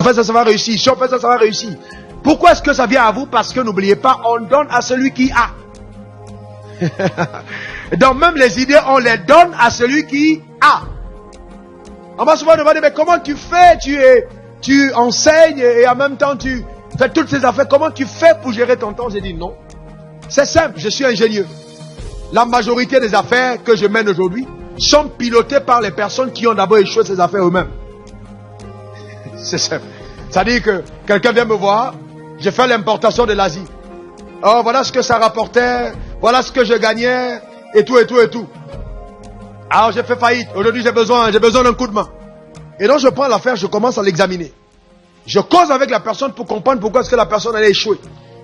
fait ça, ça va réussir. Si on fait ça, ça va réussir. Pourquoi est-ce que ça vient à vous? Parce que n'oubliez pas, on donne à celui qui a. Donc même les idées, on les donne à celui qui a. On m'a souvent demandé, mais comment tu fais? Tu enseignes et en même temps tu fais toutes ces affaires. Comment tu fais pour gérer ton temps? J'ai dit non. C'est simple, je suis ingénieur. La majorité des affaires que je mène aujourd'hui sont pilotées par les personnes qui ont d'abord échoué ces affaires eux-mêmes. C'est simple. C'est-à-dire que quelqu'un vient me voir, j'ai fait l'importation de l'Asie. Oh, voilà ce que ça rapportait, voilà ce que je gagnais, et tout, et tout, et tout. Alors j'ai fait faillite. Aujourd'hui j'ai besoin d'un coup de main. Et donc je prends l'affaire, je commence à l'examiner. Je cause avec la personne pour comprendre pourquoi est-ce que la personne a échoué.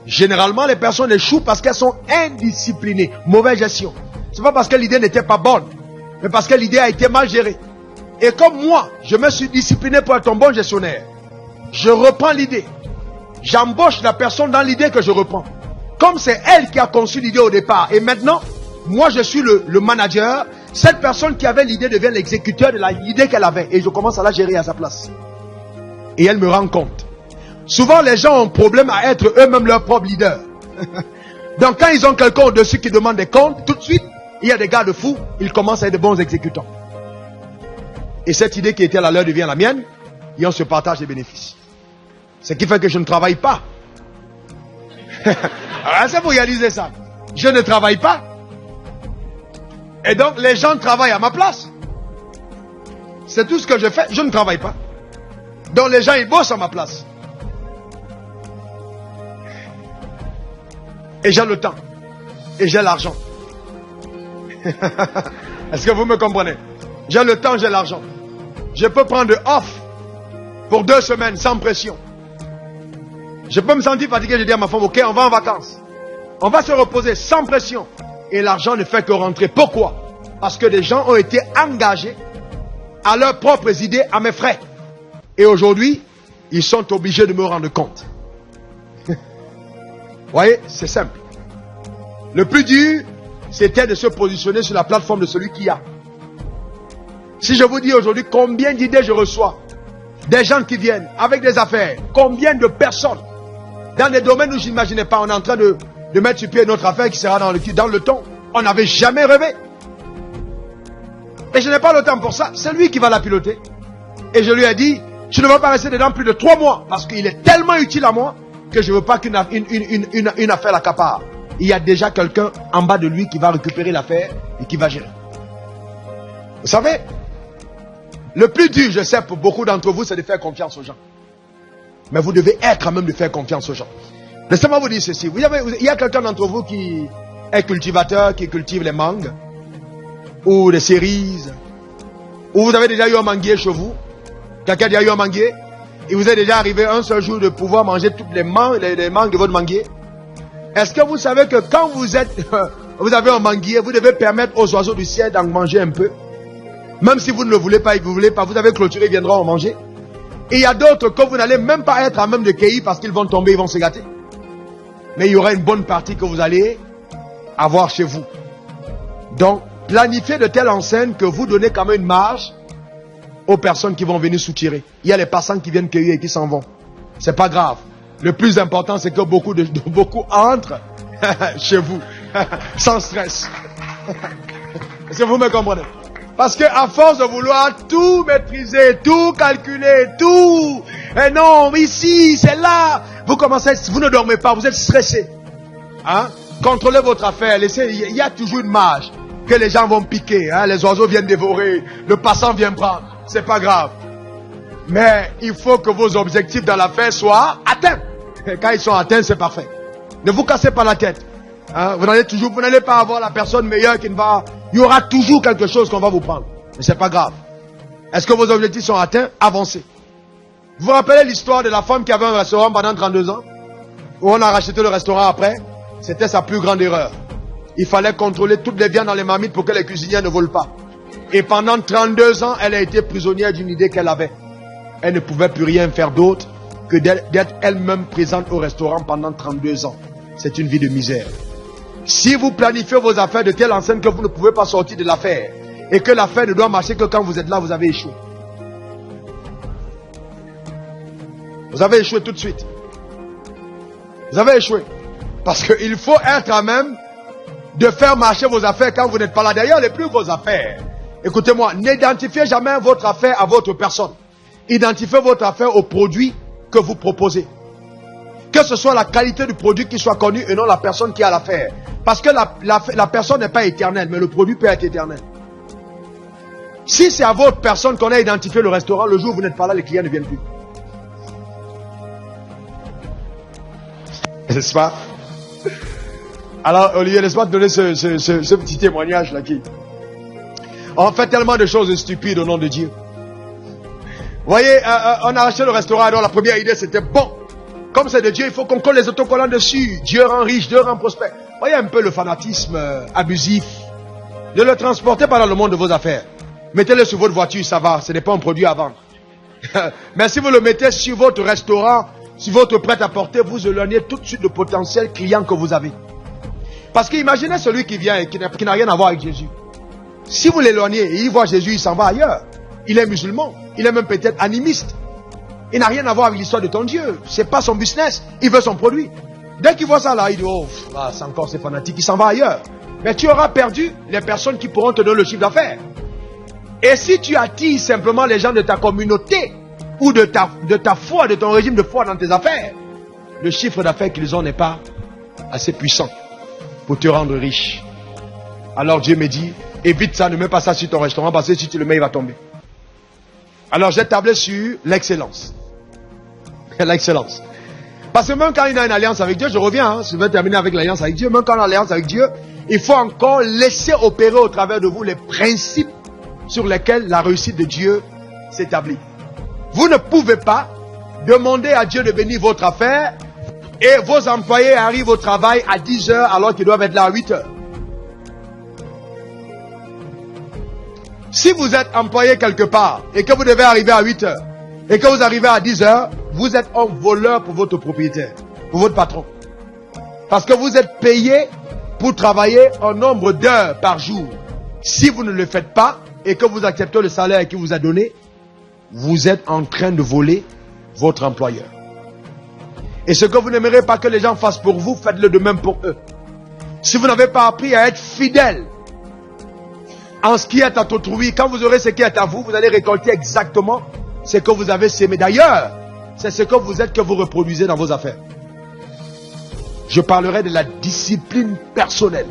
Généralement les personnes échouent parce qu'elles sont indisciplinées, mauvaise gestion. C'est pas parce que l'idée n'était pas bonne, mais parce que l'idée a été mal gérée. Et comme moi, je me suis discipliné pour être un bon gestionnaire, je reprends l'idée. J'embauche la personne dans l'idée que je reprends. Comme c'est elle qui a conçu l'idée au départ. Et maintenant, moi je suis le manager. Cette personne qui avait l'idée devient l'exécuteur de l'idée qu'elle avait. Et je commence à la gérer à sa place. Et elle me rend compte. Souvent les gens ont problème à être eux-mêmes leur propre leader. Donc quand ils ont quelqu'un au-dessus qui demande des comptes, tout de suite, il y a des gars de fous, ils commencent à être de bons exécutants. Et cette idée qui était la leur devient la mienne, et on se partage les bénéfices. Ce qui fait que je ne travaille pas. Alors, est-ce que vous réalisez ça? Je ne travaille pas. Et donc, les gens travaillent à ma place. C'est tout ce que je fais. Je ne travaille pas. Donc, les gens, ils bossent à ma place. Et j'ai le temps. Et j'ai l'argent. Est-ce que vous me comprenez? J'ai le temps, j'ai l'argent. Je peux prendre off pour 2 semaines sans pression. Je peux me sentir fatigué, je dis à ma femme, ok, on va en vacances. On va se reposer sans pression. Et l'argent ne fait que rentrer. Pourquoi? Parce que des gens ont été engagés à leurs propres idées, à mes frais. Et aujourd'hui, ils sont obligés de me rendre compte. Vous voyez, c'est simple. Le plus dur, c'était de se positionner sur la plateforme de celui qui a. Si je vous dis aujourd'hui combien d'idées je reçois, des gens qui viennent avec des affaires, combien de personnes, dans des domaines où je n'imaginais pas, on est en train de mettre sur pied notre affaire qui sera dans le temps. On n'avait jamais rêvé. Et je n'ai pas le temps pour ça. C'est lui qui va la piloter. Et je lui ai dit, je ne veux pas rester dedans plus de 3 mois. Parce qu'il est tellement utile à moi que je ne veux pas qu'une affaire l'accapare. Il y a déjà quelqu'un en bas de lui qui va récupérer l'affaire et qui va gérer. Vous savez, le plus dur, je sais, pour beaucoup d'entre vous, c'est de faire confiance aux gens. Mais vous devez être à même de faire confiance aux gens. Laissez-moi vous dire ceci. Il y a quelqu'un d'entre vous qui est cultivateur, qui cultive les mangues, ou des cerises, ou vous avez déjà eu un manguier chez vous. Quelqu'un a déjà eu un manguier. Et vous êtes déjà arrivé un seul jour de pouvoir manger toutes les mangues de votre manguier. Est-ce que vous savez que quand vous avez un manguier, vous devez permettre aux oiseaux du ciel d'en manger un peu? Même si vous ne le voulez pas, vous avez clôturé, ils viendront en manger. Et il y a d'autres que vous n'allez même pas être à même de cueillir parce qu'ils vont tomber, ils vont se gâter. Mais il y aura une bonne partie que vous allez avoir chez vous. Donc, planifiez de telle enseigne que vous donnez quand même une marge aux personnes qui vont venir soutirer. Il y a les passants qui viennent cueillir et qui s'en vont. C'est pas grave. Le plus important, c'est que beaucoup entrent chez vous sans stress. Est-ce que vous me comprenez? Parce que à force de vouloir tout maîtriser, tout calculer, tout, et non, ici, c'est là, vous ne dormez pas, vous êtes stressé. Hein? Contrôlez votre affaire, il y a toujours une marge que les gens vont piquer, hein? Les oiseaux viennent dévorer, le passant vient prendre, c'est pas grave. Mais il faut que vos objectifs dans l'affaire soient atteints. Et quand ils sont atteints, c'est parfait. Ne vous cassez pas la tête. Hein? Vous n'allez pas avoir la personne meilleure qui ne va... Il y aura toujours quelque chose qu'on va vous prendre. Mais c'est pas grave. Est-ce que vos objectifs sont atteints? Avancez. Vous vous rappelez l'histoire de la femme qui avait un restaurant pendant 32 ans? Où on a racheté le restaurant après? C'était sa plus grande erreur. Il fallait contrôler toutes les viandes dans les marmites pour que les cuisiniers ne volent pas. Et pendant 32 ans, elle a été prisonnière d'une idée qu'elle avait. Elle ne pouvait plus rien faire d'autre que d'être elle-même présente au restaurant pendant 32 ans. C'est une vie de misère. Si vous planifiez vos affaires de telle enseigne que vous ne pouvez pas sortir de l'affaire et que l'affaire ne doit marcher que quand vous êtes là, vous avez échoué. Vous avez échoué tout de suite. Vous avez échoué. Parce qu'il faut être à même de faire marcher vos affaires quand vous n'êtes pas là. D'ailleurs, les plus vos affaires. Écoutez-moi, n'identifiez jamais votre affaire à votre personne. Identifiez votre affaire au produit que vous proposez. Que ce soit la qualité du produit qui soit connue et non la personne qui a l'affaire. Parce que la personne n'est pas éternelle, mais le produit peut être éternel. Si c'est à votre personne qu'on a identifié le restaurant, le jour où vous n'êtes pas là, les clients ne viennent plus. N'est-ce pas? Alors, Olivier, laisse moi te donner ce petit témoignage-là qui... On fait tellement de choses stupides au nom de Dieu. Vous voyez, on a acheté le restaurant, alors la première idée c'était bon. Comme c'est de Dieu, il faut qu'on colle les autocollants dessus. Dieu rend riche, Dieu rend prospère. Vous voyez un peu le fanatisme abusif. Ne le transportez pas dans le monde de vos affaires. Mettez-le sur votre voiture, ça va. Ce n'est pas un produit à vendre. Mais si vous le mettez sur votre restaurant, sur votre prêt-à-porter, vous éloignez tout de suite le potentiel client que vous avez. Parce qu'imaginez celui qui vient et qui n'a rien à voir avec Jésus. Si vous l'éloignez et il voit Jésus, il s'en va ailleurs. Il est musulman. Il est même peut-être animiste. Il n'a rien à voir avec l'histoire de ton Dieu. C'est pas son business. Il veut son produit. Dès qu'il voit ça là, il dit, oh, c'est encore ces fanatiques, il s'en va ailleurs. Mais tu auras perdu les personnes qui pourront te donner le chiffre d'affaires. Et si tu attires simplement les gens de ta communauté ou de ta foi, de ton régime de foi dans tes affaires, le chiffre d'affaires qu'ils ont n'est pas assez puissant pour te rendre riche. Alors Dieu me dit, évite ça, ne mets pas ça sur ton restaurant parce que si tu le mets, il va tomber. Alors j'ai tablé sur l'excellence. L'excellence. Parce que même quand il a une alliance avec Dieu, je reviens, je vais terminer avec l'alliance avec Dieu, même quand on a l'alliance avec Dieu, il faut encore laisser opérer au travers de vous les principes sur lesquels la réussite de Dieu s'établit. Vous ne pouvez pas demander à Dieu de bénir votre affaire et vos employés arrivent au travail à 10 heures alors qu'ils doivent être là à 8 heures. Si vous êtes employé quelque part et que vous devez arriver à 8 heures et que vous arrivez à 10 heures, vous êtes un voleur pour votre propriétaire, pour votre patron. Parce que vous êtes payé pour travailler un nombre d'heures par jour. Si vous ne le faites pas et que vous acceptez le salaire qu'il vous a donné, vous êtes en train de voler votre employeur. Et ce que vous n'aimerez pas que les gens fassent pour vous, faites-le de même pour eux. Si vous n'avez pas appris à être fidèle en ce qui est à autrui, quand vous aurez ce qui est à vous, vous allez récolter exactement ce que vous avez sémé. D'ailleurs, c'est ce que vous êtes que vous reproduisez dans vos affaires. Je parlerai de la discipline personnelle.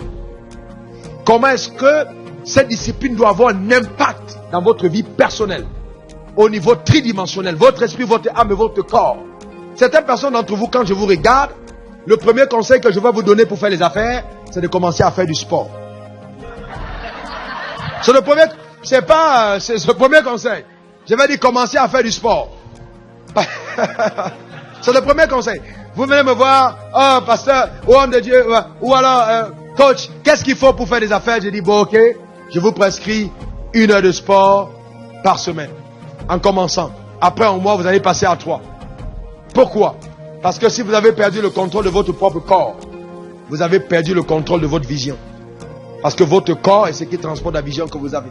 Comment est-ce que cette discipline doit avoir un impact dans votre vie personnelle, au niveau tridimensionnel, votre esprit, votre âme et votre corps. Certaines personnes d'entre vous, quand je vous regarde, le premier conseil que je vais vous donner pour faire les affaires, c'est de commencer à faire du sport. C'est le premier, c'est le premier conseil. Je vais dire commencer à faire du sport. C'est le premier conseil. Vous venez me voir, oh pasteur, oh homme de Dieu, ou alors coach, qu'est-ce qu'il faut pour faire des affaires? Je dis bon ok, je vous prescris 1 heure de sport par semaine. En commençant. Après un mois, vous allez passer à 3. Pourquoi? Parce que si vous avez perdu le contrôle de votre propre corps, vous avez perdu le contrôle de votre vision. Parce que votre corps est ce qui transporte la vision que vous avez.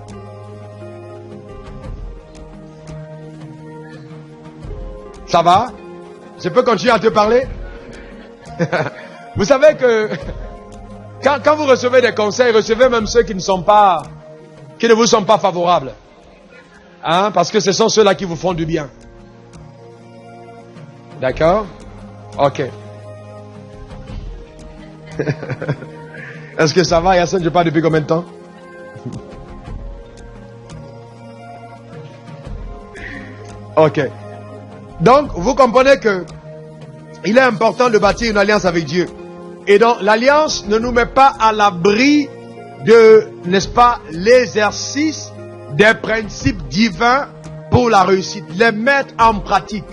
Ça va? Je peux continuer à te parler? Vous savez que quand vous recevez des conseils, recevez même ceux qui ne vous sont pas favorables. Hein? Parce que ce sont ceux-là qui vous font du bien. D'accord? Ok. Est-ce que ça va, Yassine? Je parle depuis combien de temps? Ok. Donc, vous comprenez que il est important de bâtir une alliance avec Dieu. Et donc, l'alliance ne nous met pas à l'abri de, n'est-ce pas, l'exercice des principes divins pour la réussite. Les mettre en pratique.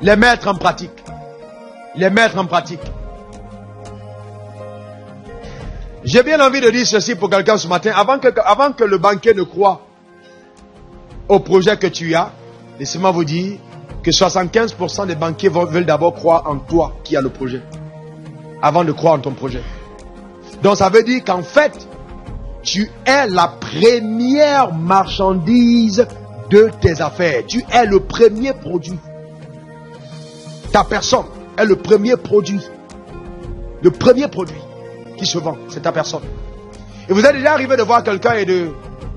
Les mettre en pratique. Les mettre en pratique. J'ai bien envie de dire ceci pour quelqu'un ce matin. Avant que le banquier ne croie au projet que tu as, laissez-moi vous dire que 75% des banquiers veulent d'abord croire en toi qui a le projet, avant de croire en ton projet. Donc ça veut dire qu'en fait, tu es la première marchandise de tes affaires. Tu es le premier produit. Ta personne est le premier produit. Le premier produit qui se vend, c'est ta personne. Et vous êtes déjà arrivé de voir quelqu'un et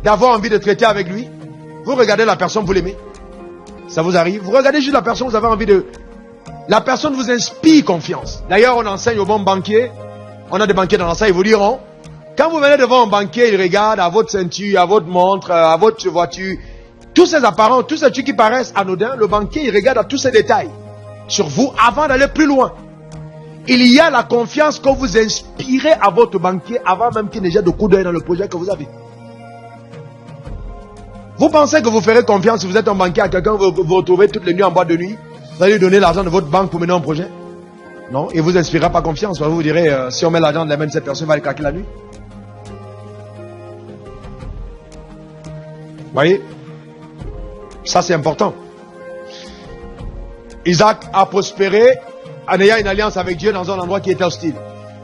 d'avoir envie de traiter avec lui. Vous regardez la personne, vous l'aimez. Ça vous arrive. Vous regardez juste la personne, vous avez envie de... La personne vous inspire confiance. D'ailleurs, on enseigne aux bons banquiers. On a des banquiers dans la salle, ils vous diront, quand vous venez devant un banquier, il regarde à votre ceinture, à votre montre, à votre voiture, tous ces apparents, tous ces trucs qui paraissent anodins, le banquier, il regarde à tous ces détails sur vous avant d'aller plus loin. Il y a la confiance que vous inspirez à votre banquier avant même qu'il ne jette de coup d'œil dans le projet que vous avez. Vous pensez que vous ferez confiance si vous êtes un banquier à quelqu'un, vous vous retrouvez toutes les nuits en boîte de nuit, vous allez lui donner l'argent de votre banque pour mener un projet? Non, et vous inspirera pas confiance. Vous direz, si on met l'argent de la main de cette personne, il va le craquer la nuit. Vous voyez? Ça, c'est important. Isaac a prospéré en ayant une alliance avec Dieu dans un endroit qui était hostile.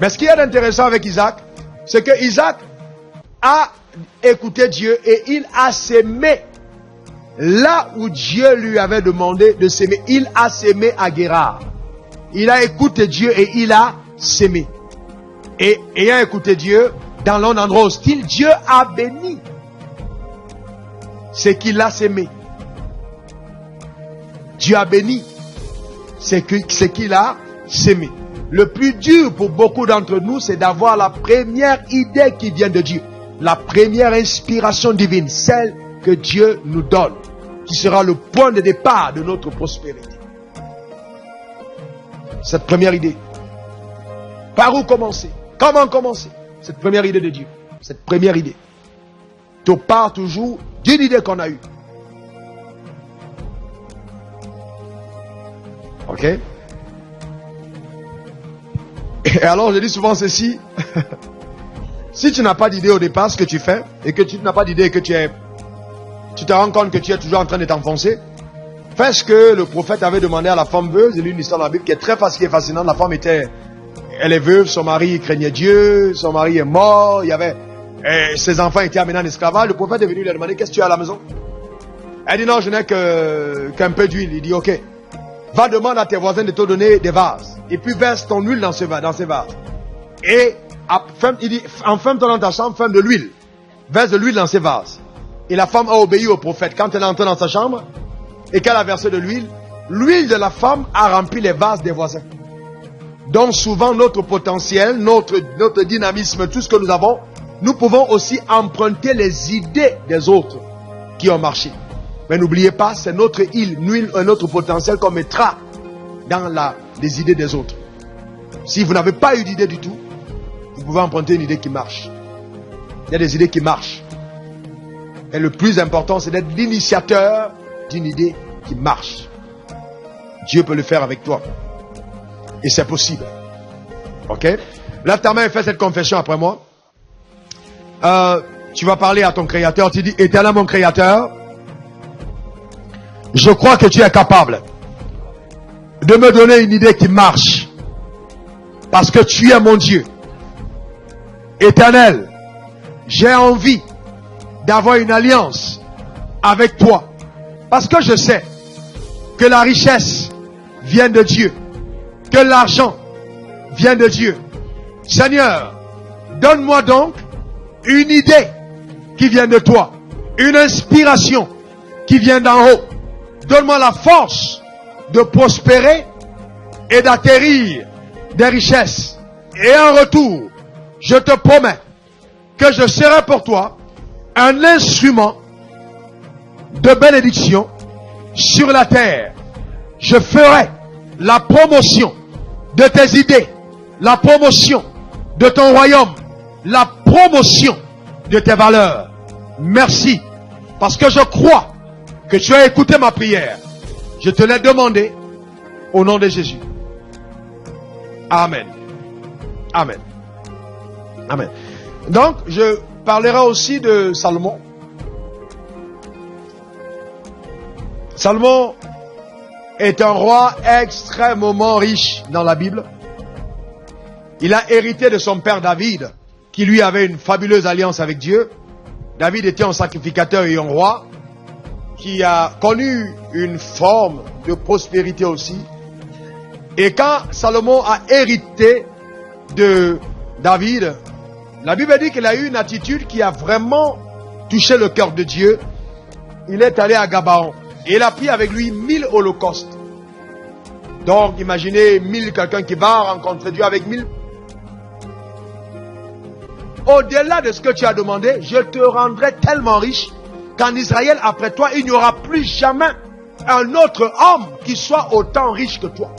Mais ce qui est intéressant avec Isaac, c'est que Isaac a écouté Dieu et il a sémé là où Dieu lui avait demandé de s'aimer. Il a sémé à Guérard. Il a écouté Dieu et il a sémé. Et ayant écouté Dieu, dans l'un endroit hostile, Dieu a béni ce qu'il a sémé. Dieu a béni ce qu'il a sémé. Le plus dur pour beaucoup d'entre nous, c'est d'avoir la première idée qui vient de Dieu. La première inspiration divine, celle que Dieu nous donne, qui sera le point de départ de notre prospérité. Cette première idée. Par où commencer? Comment commencer? Cette première idée de Dieu. Cette première idée. Tu pars toujours d'une idée qu'on a eue. Ok? Et alors je dis souvent ceci. Si tu n'as pas d'idée au départ, ce que tu fais, et que tu n'as pas d'idée et que tu te rends compte que tu es toujours en train de t'enfoncer, fais ce que le prophète avait demandé à la femme veuve. J'ai lu une histoire dans la Bible qui est très facile et fascinante. La femme elle est veuve, son mari craignait Dieu, son mari est mort, ses enfants étaient amenés en esclavage. Le prophète est venu lui demander, qu'est-ce que tu as à la maison? Elle dit, non, je n'ai qu'un peu d'huile. Il dit, ok, va demander à tes voisins de te donner des vases. Et puis verse ton huile dans ces vases. Et il dit, enferme ton dans ta chambre, ferme de l'huile. Verse de l'huile dans ces vases. Et la femme a obéi au prophète. Quand elle est entrée dans sa chambre, et qu'elle a versé de l'huile, l'huile de la femme a rempli les vases des voisins. Donc souvent notre potentiel, notre dynamisme, tout ce que nous avons, nous pouvons aussi emprunter les idées des autres qui ont marché. Mais n'oubliez pas, c'est notre huile, notre potentiel qu'on mettra dans les idées des autres. Si vous n'avez pas eu d'idée du tout, vous pouvez emprunter une idée qui marche. Il y a des idées qui marchent. Et le plus important, c'est d'être l'initiateur d'une idée qui marche. Dieu peut le faire avec toi. Et c'est possible. Ok? Lève ta main et fais cette confession après moi. Tu vas parler à ton Créateur. Tu dis, Éternel mon Créateur, je crois que tu es capable de me donner une idée qui marche. Parce que tu es mon Dieu. Éternel, j'ai envie d'avoir une alliance avec toi. Parce que je sais que la richesse vient de Dieu. Que l'argent vient de Dieu. Seigneur, donne-moi donc une idée qui vient de toi. Une inspiration qui vient d'en haut. Donne-moi la force de prospérer et d'atterrir des richesses. Et en retour, je te promets que je serai pour toi un instrument de bénédiction sur la terre. Je ferai la promotion de tes idées, la promotion de ton royaume, la promotion de tes valeurs. Merci, parce que je crois que tu as écouté ma prière. Je te l'ai demandé au nom de Jésus. Amen. Amen. Amen. Donc, je parlerai aussi de Salomon. Salomon est un roi extrêmement riche dans la Bible. Il a hérité de son père David, qui lui avait une fabuleuse alliance avec Dieu. David était un sacrificateur et un roi. qui a connu une forme de prospérité aussi. Et quand Salomon a hérité de David, la Bible dit qu'il a eu une attitude qui a vraiment touché le cœur de Dieu. Il est allé à Gabaon et il a pris avec lui 1000 holocaustes. Donc imaginez 1000, quelqu'un qui va rencontrer Dieu avec 1000. Au-delà de ce que tu as demandé, je te rendrai tellement riche qu'en Israël, après toi, il n'y aura plus jamais un autre homme qui soit autant riche que toi.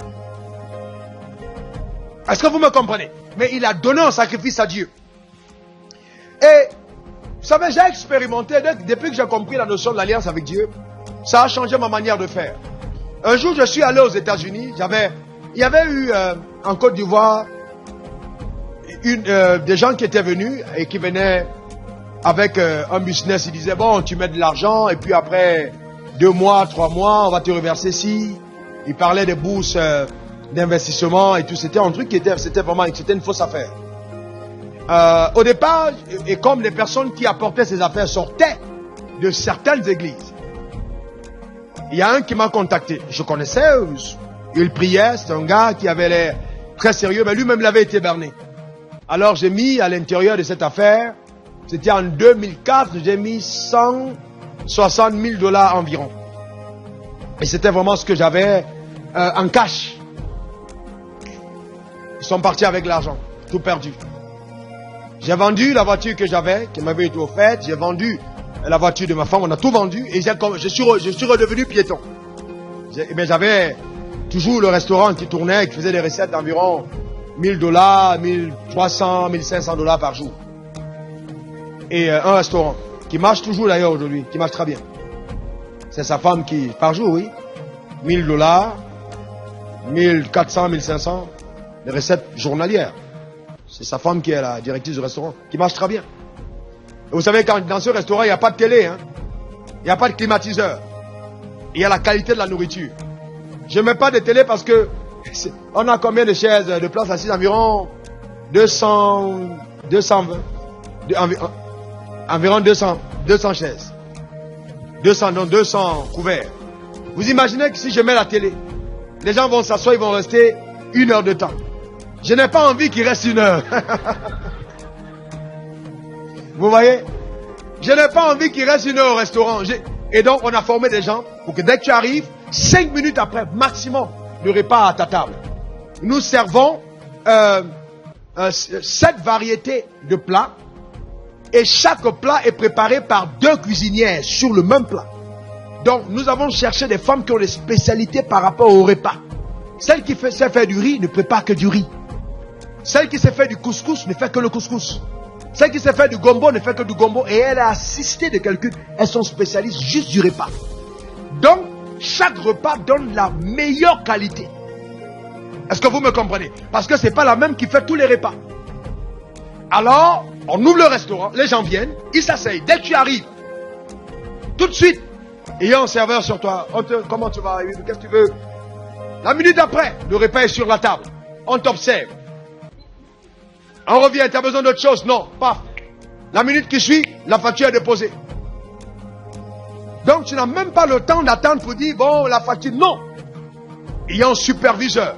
Est-ce que vous me comprenez? Mais il a donné un sacrifice à Dieu. Et, vous savez, j'ai expérimenté, depuis que j'ai compris la notion de l'alliance avec Dieu, ça a changé ma manière de faire. Un jour, je suis allé aux États-Unis, il y avait eu en Côte d'Ivoire, des gens qui étaient venus et qui venaient avec un business. Ils disaient, bon, tu mets de l'argent et puis après 2 mois, 3 mois, on va te reverser ci. Ils parlaient des bourses d'investissement et tout. C'était un truc c'était une fausse affaire. Au départ, et comme les personnes qui apportaient ces affaires sortaient de certaines églises, il y a un qui m'a contacté. Je connaissais, il priait, c'était un gars qui avait l'air très sérieux, mais lui-même l'avait été berné. Alors j'ai mis à l'intérieur de cette affaire, c'était en 2004, j'ai mis 160 000 $ environ. Et c'était vraiment ce que j'avais en cash. Ils sont partis avec l'argent, tout perdu. J'ai vendu la voiture que j'avais, qui m'avait été offerte, j'ai vendu la voiture de ma femme, on a tout vendu et je suis redevenu piéton. J'avais toujours le restaurant qui tournait, qui faisait des recettes d'environ 1000 $, 1300, 1500 $ par jour. Et un restaurant qui marche toujours d'ailleurs aujourd'hui, qui marche très bien. C'est sa femme qui, par jour, oui, 1000 $, 1400, 1500, les recettes journalières. C'est sa femme qui est la directrice du restaurant, qui marche très bien. Et vous savez, dans ce restaurant, il n'y a pas de télé, hein. Il n'y a pas de climatiseur. Il y a la qualité de la nourriture. Je ne mets pas de télé parce que on a combien de chaises, de places assises? Environ 220, environ 200 chaises. 200 couverts. Vous imaginez que si je mets la télé, les gens vont s'asseoir, ils vont rester 1 heure de temps. Je n'ai pas envie qu'il reste 1 heure. Vous voyez? Je n'ai pas envie qu'il reste 1 heure au restaurant. Et donc, on a formé des gens pour que dès que tu arrives, 5 minutes après, maximum, le repas à ta table. Nous servons 7 variétés de plats. Et chaque plat est préparé par 2 cuisinières sur le même plat. Donc, nous avons cherché des femmes qui ont des spécialités par rapport au repas. Celle qui sait faire du riz ne prépare que du riz. Celle qui sait faire du couscous ne fait que le couscous. Celle qui sait faire du gombo ne fait que du gombo. Et elle a assisté de quelqu'un. Elles sont spécialistes juste du repas. Donc, chaque repas donne la meilleure qualité. Est-ce que vous me comprenez? Parce que ce n'est pas la même qui fait tous les repas. Alors, on ouvre le restaurant, les gens viennent, ils s'asseyent. Dès que tu arrives, tout de suite, il y a un serveur sur toi. Comment tu vas? Qu'est-ce que tu veux? La minute après, le repas est sur la table. On t'observe. On revient, tu as besoin d'autre chose? Non, paf. La minute qui suit, la facture est déposée. Donc, tu n'as même pas le temps d'attendre pour dire, bon, la facture, non. Il y a un superviseur.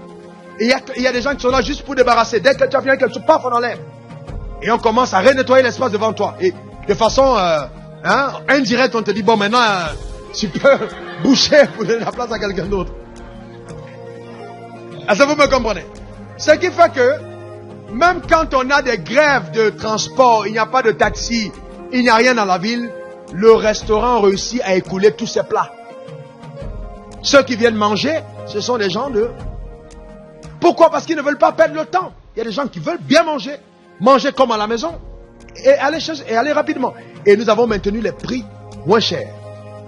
Et il y a des gens qui sont là juste pour débarrasser. Dès que tu as fini quelque chose, paf, on enlève. Et on commence à renettoyer l'espace devant toi. Et de façon indirecte, on te dit, bon, maintenant, tu peux boucher pour donner la place à quelqu'un d'autre. Est-ce que vous me comprenez? Ce qui fait que, même quand on a des grèves de transport, il n'y a pas de taxi, il n'y a rien dans la ville, le restaurant réussit à écouler tous ses plats. Ceux qui viennent manger, ce sont des gens de... Pourquoi? Parce qu'ils ne veulent pas perdre le temps. Il y a des gens qui veulent bien manger. Manger comme à la maison et aller rapidement. Et nous avons maintenu les prix moins chers.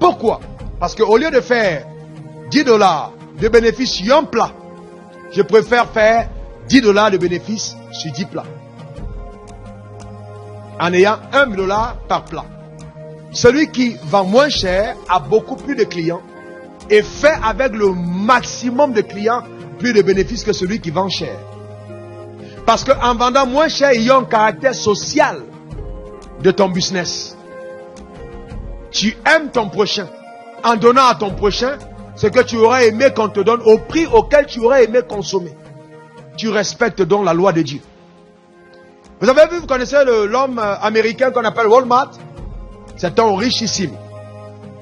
Pourquoi? Parce qu'au lieu de faire 10 $ de bénéfice sur un plat, je préfère faire 10 $ de bénéfice sur 10 plats. En ayant 1 $ par plat. Celui qui vend moins cher a beaucoup plus de clients et fait avec le maximum de clients plus de bénéfices que celui qui vend cher. Parce qu'en vendant moins cher, il y a un caractère social de ton business. Tu aimes ton prochain. en donnant à ton prochain ce que tu aurais aimé qu'on te donne au prix auquel tu aurais aimé consommer. Tu respectes donc la loi de Dieu. Vous avez vu, vous connaissez l'homme américain qu'on appelle Walmart? C'est un richissime.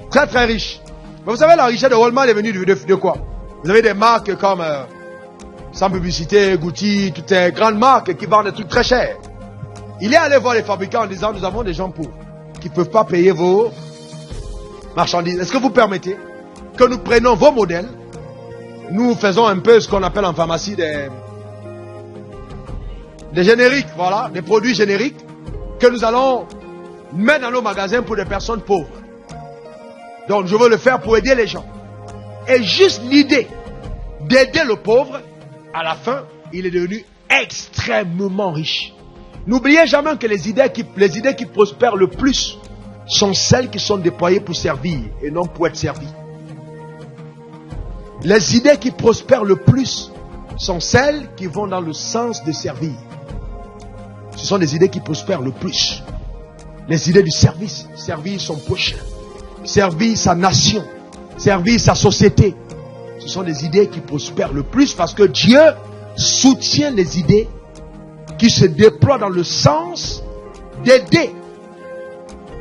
Très très riche. Mais vous savez, la richesse de Walmart est venue de quoi? Vous avez des marques comme, sans publicité, Gucci, toutes ces grandes marques qui vendent des trucs très chers. Il est allé voir les fabricants en disant, nous avons des gens pauvres qui ne peuvent pas payer vos marchandises. Est-ce que vous permettez que nous prenions vos modèles? Nous faisons un peu ce qu'on appelle en pharmacie des génériques, voilà, des produits génériques que nous allons mettre dans nos magasins pour des personnes pauvres. Donc je veux le faire pour aider les gens. Et juste l'idée d'aider le pauvre, à la fin, il est devenu extrêmement riche. N'oubliez jamais que les idées qui prospèrent le plus sont celles qui sont déployées pour servir et non pour être servies. Les idées qui prospèrent le plus sont celles qui vont dans le sens de servir. Ce sont des idées qui prospèrent le plus. Les idées du service. Servir son prochain. Servir sa nation. Servir sa société. Ce sont des idées qui prospèrent le plus parce que Dieu soutient les idées qui se déploient dans le sens d'aider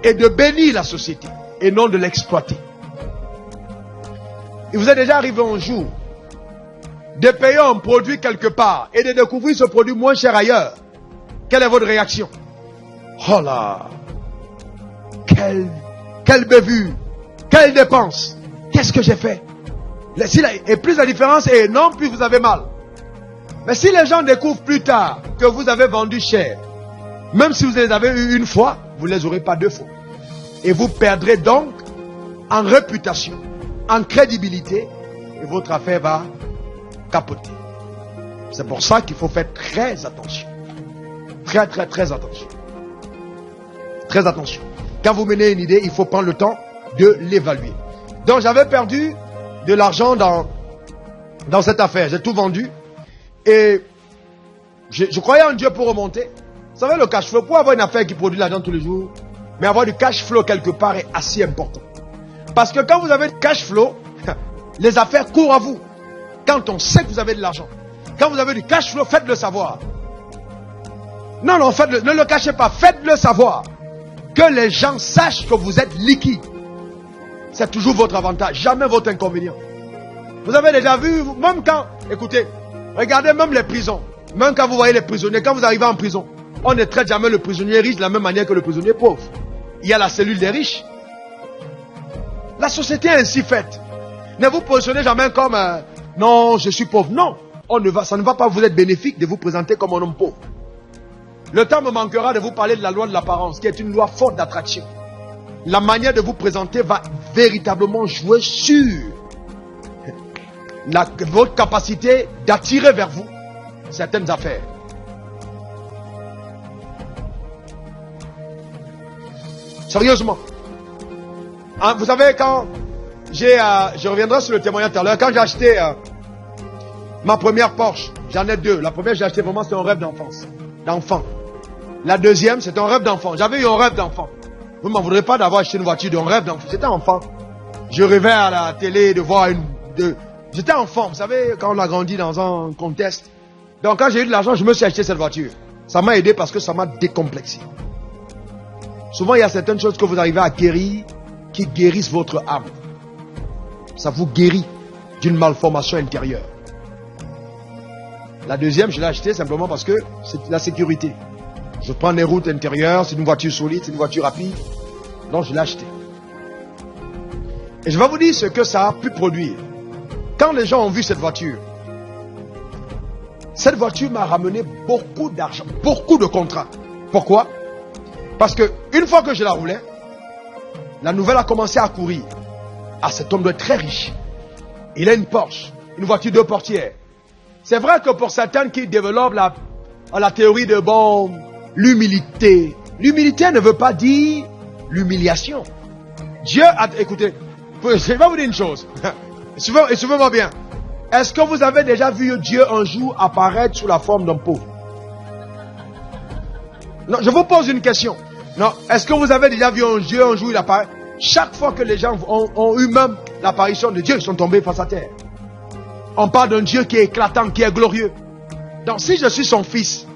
et de bénir la société et non de l'exploiter. Il vous est déjà arrivé un jour de payer un produit quelque part et de découvrir ce produit moins cher ailleurs. Quelle est votre réaction? Oh là! Quelle bévue! Quelle dépense! Qu'est-ce que j'ai fait? Et plus la différence est énorme, plus vous avez mal. Mais si les gens découvrent plus tard que vous avez vendu cher, même si vous les avez eu une fois, vous ne les aurez pas deux fois. Et vous perdrez donc en réputation, en crédibilité, et votre affaire va capoter. C'est pour ça qu'il faut faire très attention. Très attention. Très attention. Quand vous menez une idée, il faut prendre le temps de l'évaluer. Donc j'avais perdu de l'argent dans cette affaire. J'ai tout vendu. Et je croyais en Dieu pour remonter. Vous savez, le cash flow, pour avoir une affaire qui produit l'argent tous les jours, mais avoir du cash flow quelque part est assez important. Parce que quand vous avez du cash flow, les affaires courent à vous. Quand on sait que vous avez de l'argent. Quand vous avez du cash flow, faites-le savoir. Non, ne le cachez pas. Faites-le savoir. Que les gens sachent que vous êtes liquide. C'est toujours votre avantage, jamais votre inconvénient. Vous avez déjà vu, même quand, écoutez, regardez même les prisons. Même quand vous voyez les prisonniers, quand vous arrivez en prison, on ne traite jamais le prisonnier riche de la même manière que le prisonnier pauvre. Il y a la cellule des riches. La société est ainsi faite. Ne vous positionnez jamais comme non, je suis pauvre. Non, ça ne va pas vous être bénéfique de vous présenter comme un homme pauvre. Le temps me manquera de vous parler de la loi de l'apparence, qui est une loi forte d'attraction. La manière de vous présenter va véritablement jouer sur votre capacité d'attirer vers vous certaines affaires. Sérieusement. Vous savez, quand je reviendrai sur le témoignage tout à l'heure, quand j'ai acheté ma première Porsche, j'en ai deux. La première, j'ai acheté vraiment, c'était un rêve d'enfant. La deuxième, c'est un rêve d'enfant. J'avais eu un rêve d'enfant. Vous ne m'en voudrez pas d'avoir acheté une voiture d'un rêve d'enfant. J'étais enfant. Je rêvais à la télé de voir J'étais enfant. Vous savez, quand on a grandi dans un contexte. Donc quand j'ai eu de l'argent, je me suis acheté cette voiture. Ça m'a aidé parce que ça m'a décomplexé. Souvent, il y a certaines choses que vous arrivez à acquérir qui guérissent votre âme. Ça vous guérit d'une malformation intérieure. La deuxième, je l'ai achetée simplement parce que c'est la sécurité. Je prends les routes intérieures, c'est une voiture solide, c'est une voiture rapide. Donc je l'ai achetée. Et je vais vous dire ce que ça a pu produire. Quand les gens ont vu cette voiture m'a ramené beaucoup d'argent, beaucoup de contrats. Pourquoi? Parce que une fois que je la roulais, la nouvelle a commencé à courir. Ah, cet homme doit être très riche. Il a une Porsche, une voiture deux portières. C'est vrai que pour certains qui développent la théorie de l'humilité. L'humilité ne veut pas dire l'humiliation. Dieu a... Écoutez, je vais vous dire une chose. Suivez-moi bien. Est-ce que vous avez déjà vu Dieu un jour apparaître sous la forme d'un pauvre? Non, je vous pose une question. Non, est-ce que vous avez déjà vu Dieu un jour il apparaît? Chaque fois que les gens ont eu même l'apparition de Dieu, ils sont tombés face à terre. On parle d'un Dieu qui est éclatant, qui est glorieux. Donc si je suis son fils,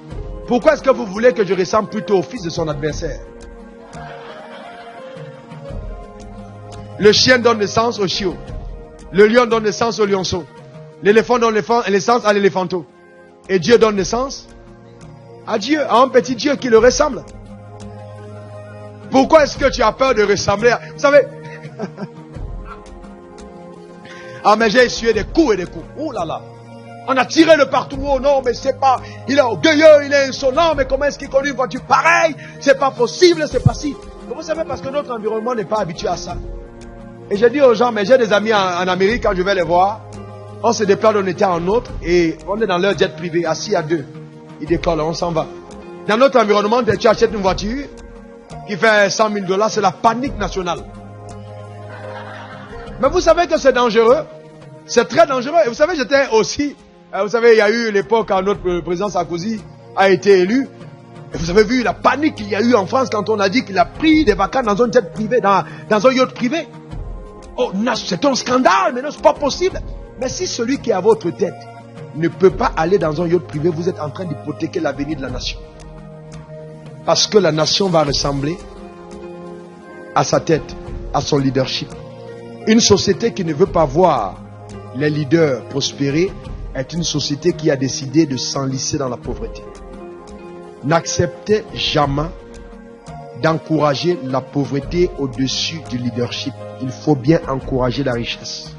pourquoi est-ce que vous voulez que je ressemble plutôt au fils de son adversaire? Le chien donne naissance au chiot. Le lion donne naissance au lionceau. L'éléphant donne naissance à l'éléphanteau. Et Dieu donne naissance à Dieu, à un petit Dieu qui le ressemble. Pourquoi est-ce que tu as peur de ressembler à... Vous savez... Ah mais j'ai essuyé des coups et des coups. Oh là là. On a tiré de partout. Oh non mais c'est pas... Il est orgueilleux, il est insolent. Mais comment est-ce qu'il conduit une voiture pareille? C'est pas possible, c'est pas si... Vous savez, parce que notre environnement n'est pas habitué à ça. Et j'ai dit aux gens, mais j'ai des amis en Amérique, quand je vais les voir, on se déplace d'un état en autre et on est dans leur jet privé, assis à deux. Ils décollent, on s'en va. Dans notre environnement, tu achètes une voiture qui fait 100 000 $, c'est la panique nationale. Mais vous savez que c'est dangereux. C'est très dangereux. Et vous savez, j'étais aussi... vous savez, il y a eu l'époque quand notre président Sarkozy a été élu. Et vous avez vu la panique qu'il y a eu en France quand on a dit qu'il a pris des vacances dans un jet privé, dans un yacht privé. Oh, c'est un scandale, mais non, c'est pas possible. Mais si celui qui est à votre tête ne peut pas aller dans un yacht privé, vous êtes en train d'hypothéquer l'avenir de la nation. Parce que la nation va ressembler à sa tête, à son leadership. Une société qui ne veut pas voir les leaders prospérer est une société qui a décidé de s'enlisser dans la pauvreté. N'acceptez jamais d'encourager la pauvreté au-dessus du leadership. Il faut bien encourager la richesse.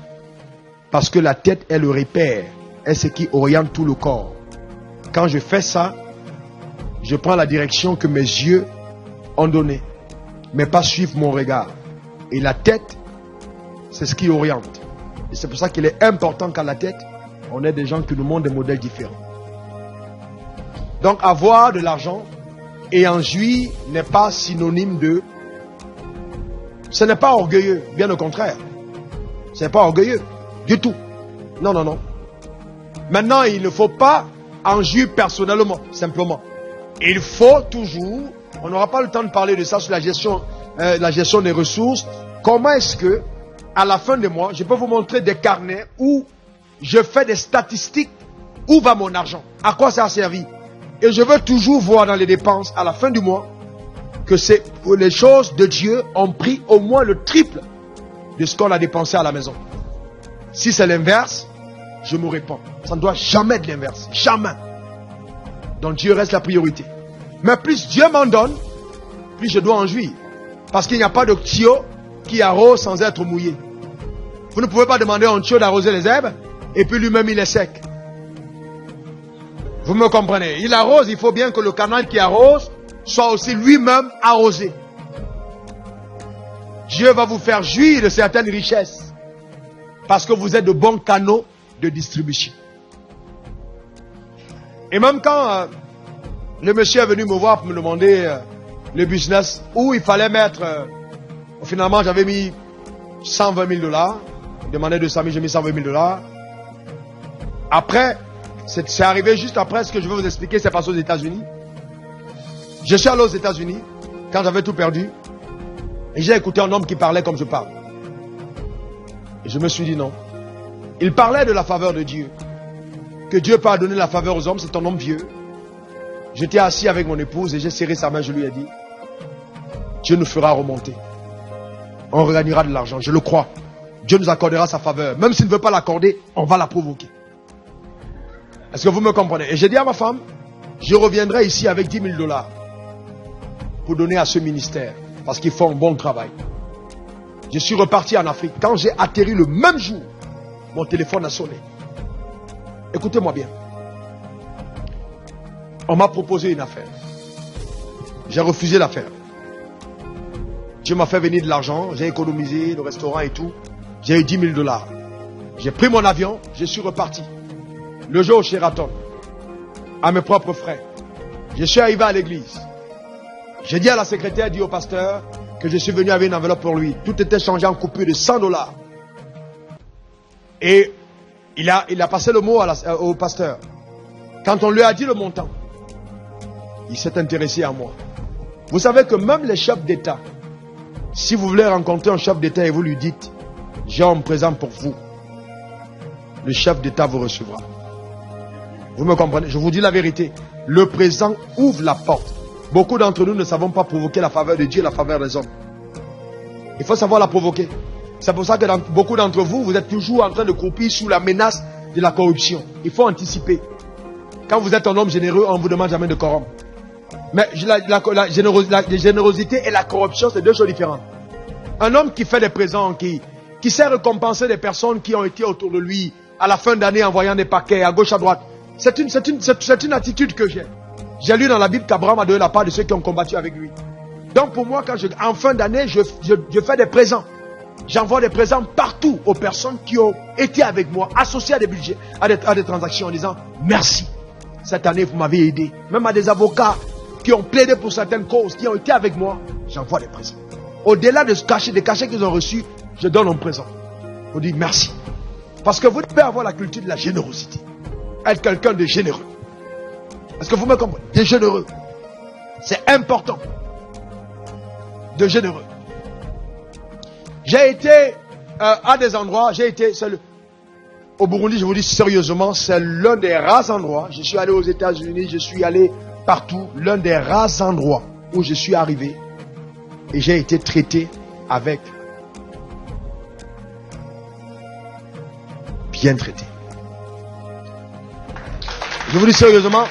Parce que la tête est le repère, est ce qui oriente tout le corps. Quand je fais ça, je prends la direction que mes yeux ont donnée, mais pas suivre mon regard. Et la tête, c'est ce qui oriente. Et c'est pour ça qu'il est important qu'à la tête, on ait des gens qui nous montrent des modèles différents. Donc avoir de l'argent et en jouir n'est pas synonyme de... Ce n'est pas orgueilleux, bien au contraire. Ce n'est pas orgueilleux du tout. Non, non, non. Maintenant, il ne faut pas en jouir personnellement, simplement. Il faut toujours, on n'aura pas le temps de parler de ça sur la gestion des ressources. Comment est-ce que, à la fin de mois, je peux vous montrer des carnets où je fais des statistiques, où va mon argent, à quoi ça a servi. Et je veux toujours voir dans les dépenses, à la fin du mois, que les choses de Dieu ont pris au moins le triple de ce qu'on a dépensé à la maison. Si c'est l'inverse, je me réponds. Ça ne doit jamais être l'inverse. Jamais. Donc Dieu reste la priorité. Mais plus Dieu m'en donne, plus je dois en jouir. Parce qu'il n'y a pas de tuyau qui arrose sans être mouillé. Vous ne pouvez pas demander à un tuyau d'arroser les herbes et puis lui-même il est sec. Vous me comprenez? Il arrose, il faut bien que le canal qui arrose soit aussi lui-même arrosé. Dieu va vous faire jouir de certaines richesses parce que vous êtes de bons canaux de distribution. Et même quand le monsieur est venu me voir pour me demander le business où il fallait mettre, finalement j'avais mis 120 000 $, il demandait 200 000, j'ai mis 120 000 $. Après, c'est arrivé juste après ce que je vais vous expliquer, c'est passé aux États-Unis. Je suis allé aux États-Unis quand j'avais tout perdu et j'ai écouté un homme qui parlait comme je parle. Et je me suis dit non. Il parlait de la faveur de Dieu. Que Dieu peut donner la faveur aux hommes, c'est un homme vieux. J'étais assis avec mon épouse et j'ai serré sa main, je lui ai dit, Dieu nous fera remonter. On regagnera de l'argent, je le crois. Dieu nous accordera sa faveur. Même s'il ne veut pas l'accorder, on va la provoquer. Est-ce que vous me comprenez? Et j'ai dit à ma femme, je reviendrai ici avec 10 000 $ pour donner à ce ministère. Parce qu'ils font un bon travail. Je suis reparti en Afrique. Quand j'ai atterri le même jour, mon téléphone a sonné. Écoutez-moi bien. On m'a proposé une affaire. J'ai refusé l'affaire. Dieu m'a fait venir de l'argent. J'ai économisé le restaurant et tout. J'ai eu 10 000 $. J'ai pris mon avion. Je suis reparti. Le jour au Sheraton. À mes propres frais. Je suis arrivé à l'église. J'ai dit à la secrétaire, dit au pasteur, que je suis venu avec une enveloppe pour lui. Tout était changé en coupure de 100 $. Et il a passé le mot au pasteur. Quand on lui a dit le montant, il s'est intéressé à moi. Vous savez que même les chefs d'État Si vous voulez rencontrer un chef d'État et vous lui dites, j'ai un présent pour vous, le chef d'État vous recevra. Vous me comprenez? Je vous dis la vérité. Le présent ouvre la porte. Beaucoup d'entre nous ne savons pas provoquer la faveur de Dieu et la faveur des hommes. Il faut savoir la provoquer. C'est pour ça que beaucoup d'entre vous, vous êtes toujours en train de croupir sous la menace de la corruption. Il faut anticiper. Quand vous êtes un homme généreux, on ne vous demande jamais de corrompre. Mais la générosité et la corruption, c'est deux choses différentes. Un homme qui fait des présents, qui sait récompenser les personnes qui ont été autour de lui à la fin d'année, envoyant des paquets à gauche, à droite. C'est une attitude que j'ai. J'ai lu dans la Bible qu'Abraham a donné la part de ceux qui ont combattu avec lui. Donc pour moi, en fin d'année, je fais des présents. J'envoie des présents partout aux personnes qui ont été avec moi, associées à des budgets, à des transactions, en disant merci. Cette année, vous m'avez aidé. Même à des avocats qui ont plaidé pour certaines causes, qui ont été avec moi, j'envoie des présents. Au-delà des cachets qu'ils ont reçus, je donne un présent. Je dis merci. Parce que vous devez avoir la culture de la générosité. Être quelqu'un de généreux. Est-ce que vous me comprenez? De généreux. C'est important. De généreux. J'ai été à des endroits, au Burundi, je vous dis sérieusement, c'est l'un des rares endroits. Je suis allé aux États-Unis, je suis allé partout. L'un des rares endroits où je suis arrivé et j'ai été traité avec bien traité. Je vous dis sérieusement,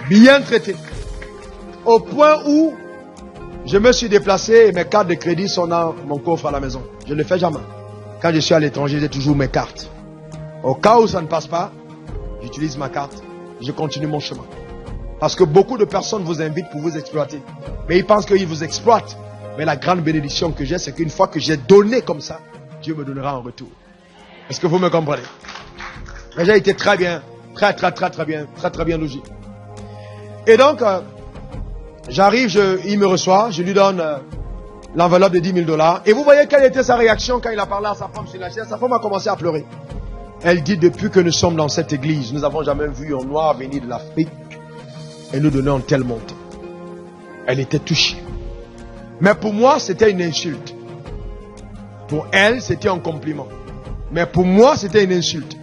bien traité. Au point où je me suis déplacé et mes cartes de crédit sont dans mon coffre à la maison. Je ne le fais jamais. Quand je suis à l'étranger, j'ai toujours mes cartes. Au cas où ça ne passe pas, j'utilise ma carte. Je continue mon chemin. Parce que beaucoup de personnes vous invitent pour vous exploiter. Mais ils pensent qu'ils vous exploitent. Mais la grande bénédiction que j'ai, c'est qu'une fois que j'ai donné comme ça, Dieu me donnera en retour. Est-ce que vous me comprenez? Mais j'ai été très bien, très bien logé. Et donc, j'arrive, il me reçoit, je lui donne l'enveloppe de $10,000. Et vous voyez quelle était sa réaction quand il a parlé à sa femme sur la chaise. Sa femme a commencé à pleurer. Elle dit, depuis que nous sommes dans cette église, nous n'avons jamais vu un noir venir de l'Afrique et nous donner un tel montant. Elle était touchée. Mais pour moi, c'était une insulte. Pour elle, c'était un compliment. Mais pour moi, c'était une insulte.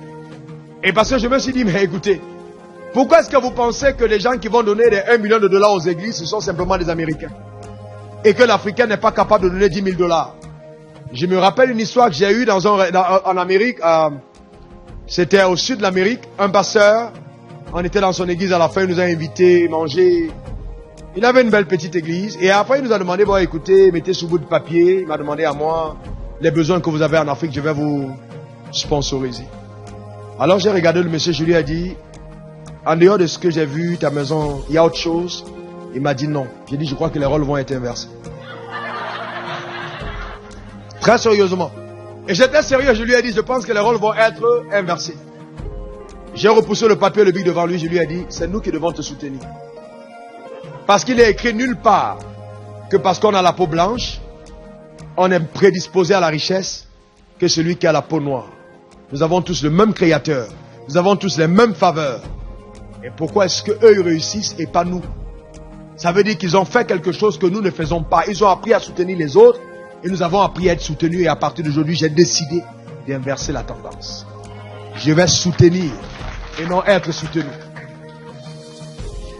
Et parce que je me suis dit, mais écoutez, pourquoi est-ce que vous pensez que les gens qui vont donner les $1 million aux églises, ce sont simplement des Américains? Et que l'Africain n'est pas capable de donner $10,000? Je me rappelle une histoire que j'ai eue en Amérique. C'était au sud de l'Amérique. Un pasteur, on était dans son église à la fin, il nous a invités à manger. Il avait une belle petite église. Et après, il nous a demandé, bon, écoutez, mettez sous bout de papier. Il m'a demandé à moi, les besoins que vous avez en Afrique, je vais vous sponsoriser. Alors j'ai regardé le monsieur, je lui ai dit, en dehors de ce que j'ai vu, ta maison, il y a autre chose? Il m'a dit non. J'ai dit, je crois que les rôles vont être inversés. Très sérieusement. Et j'étais sérieux, je lui ai dit, je pense que les rôles vont être inversés. J'ai repoussé le papier, le bic devant lui, je lui ai dit, c'est nous qui devons te soutenir. Parce qu'il est écrit nulle part que parce qu'on a la peau blanche, on est prédisposé à la richesse que celui qui a la peau noire. Nous avons tous le même créateur. Nous avons tous les mêmes faveurs. Et pourquoi est-ce qu'eux ils réussissent et pas nous? Ça veut dire qu'ils ont fait quelque chose que nous ne faisons pas. Ils ont appris à soutenir les autres et nous avons appris à être soutenus. Et à partir d'aujourd'hui, j'ai décidé d'inverser la tendance. Je vais soutenir et non être soutenu.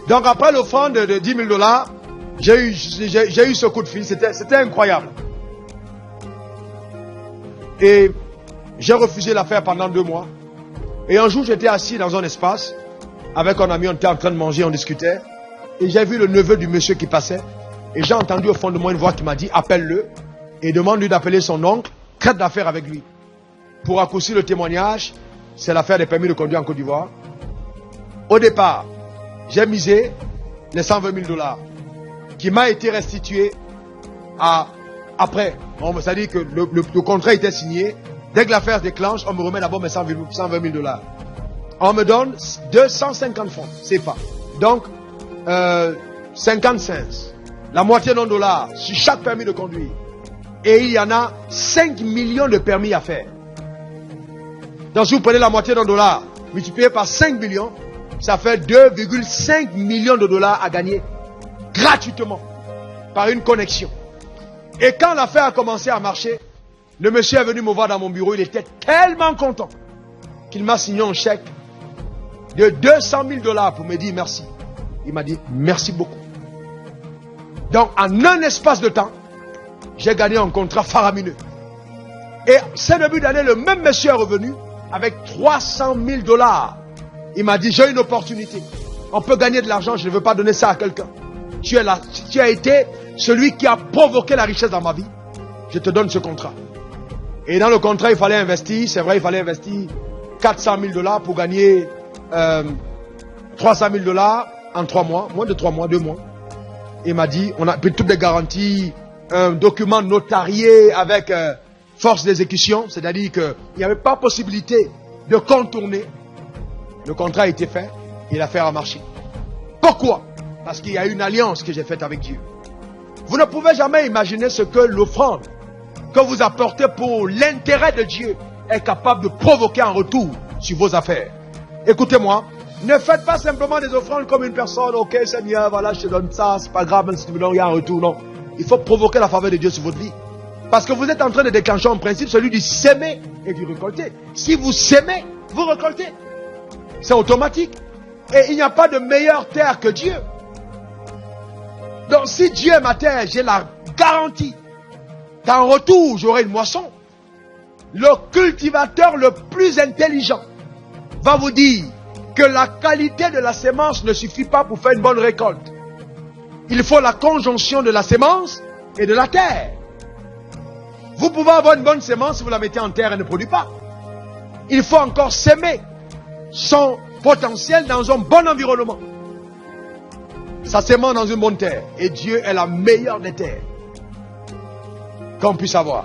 Donc après l'offrande de $10,000, j'ai eu ce coup de fil. C'était incroyable. Et j'ai refusé l'affaire pendant 2 mois. Et un jour, j'étais assis dans un espace avec un ami, on était en train de manger, on discutait. Et j'ai vu le neveu du monsieur qui passait. Et j'ai entendu au fond de moi une voix qui m'a dit, appelle-le et demande-lui d'appeler son oncle, traite d'affaires avec lui. Pour raccourcir le témoignage, c'est l'affaire des permis de conduire en Côte d'Ivoire. Au départ, j'ai misé les $120,000 qui m'a été restitué après. C'est-à-dire que le contrat était signé. Dès que l'affaire se déclenche, on me remet d'abord mes $120,000. On me donne 250 francs, c'est pas. Donc, 50 cents. La moitié d'un dollar sur chaque permis de conduire. Et il y en a 5 millions de permis à faire. Donc, si vous prenez la moitié d'un dollar, multiplié par 5 millions, ça fait 2,5 millions de dollars à gagner gratuitement par une connexion. Et quand l'affaire a commencé à marcher, le monsieur est venu me voir dans mon bureau. Il était tellement content qu'il m'a signé un chèque de 200 000 $ pour me dire merci. Il m'a dit merci beaucoup. Donc en un espace de temps, j'ai gagné un contrat faramineux. Et ce début d'année, le même monsieur est revenu avec 300 000 $. Il m'a dit, j'ai une opportunité. On peut gagner de l'argent, je ne veux pas donner ça à quelqu'un. Tu as été celui qui a provoqué la richesse dans ma vie. Je te donne ce contrat. Et dans le contrat, il fallait investir, c'est vrai, il fallait investir 400 000 $ pour gagner 300 000 $ en 3 mois, moins de 3 mois, 2 mois. Il m'a dit, on a pris toutes les garanties, un document notarié avec force d'exécution, c'est-à-dire qu'il n'y avait pas possibilité de contourner. Le contrat a été fait et l'affaire a marché. Pourquoi? Parce qu'il y a une alliance que j'ai faite avec Dieu. Vous ne pouvez jamais imaginer ce que l'offrande que vous apportez pour l'intérêt de Dieu est capable de provoquer en retour sur vos affaires. Écoutez-moi, ne faites pas simplement des offrandes comme une personne, ok Seigneur, voilà, je te donne ça, c'est pas grave, même si tu me donnes rien en retour, non. Il faut provoquer la faveur de Dieu sur votre vie. Parce que vous êtes en train de déclencher un principe, celui du s'aimer et du récolter. Si vous s'aimez, vous récoltez. C'est automatique. Et il n'y a pas de meilleure terre que Dieu. Donc si Dieu est ma terre, j'ai la garantie qu'en retour, j'aurai une moisson. Le cultivateur le plus intelligent va vous dire que la qualité de la sémence ne suffit pas pour faire une bonne récolte. Il faut la conjonction de la sémence et de la terre. Vous pouvez avoir une bonne sémence si vous la mettez en terre et ne produit pas. Il faut encore s'aimer son potentiel dans un bon environnement. Ça s'aimant dans une bonne terre. Et Dieu est la meilleure des terres qu'on puisse avoir.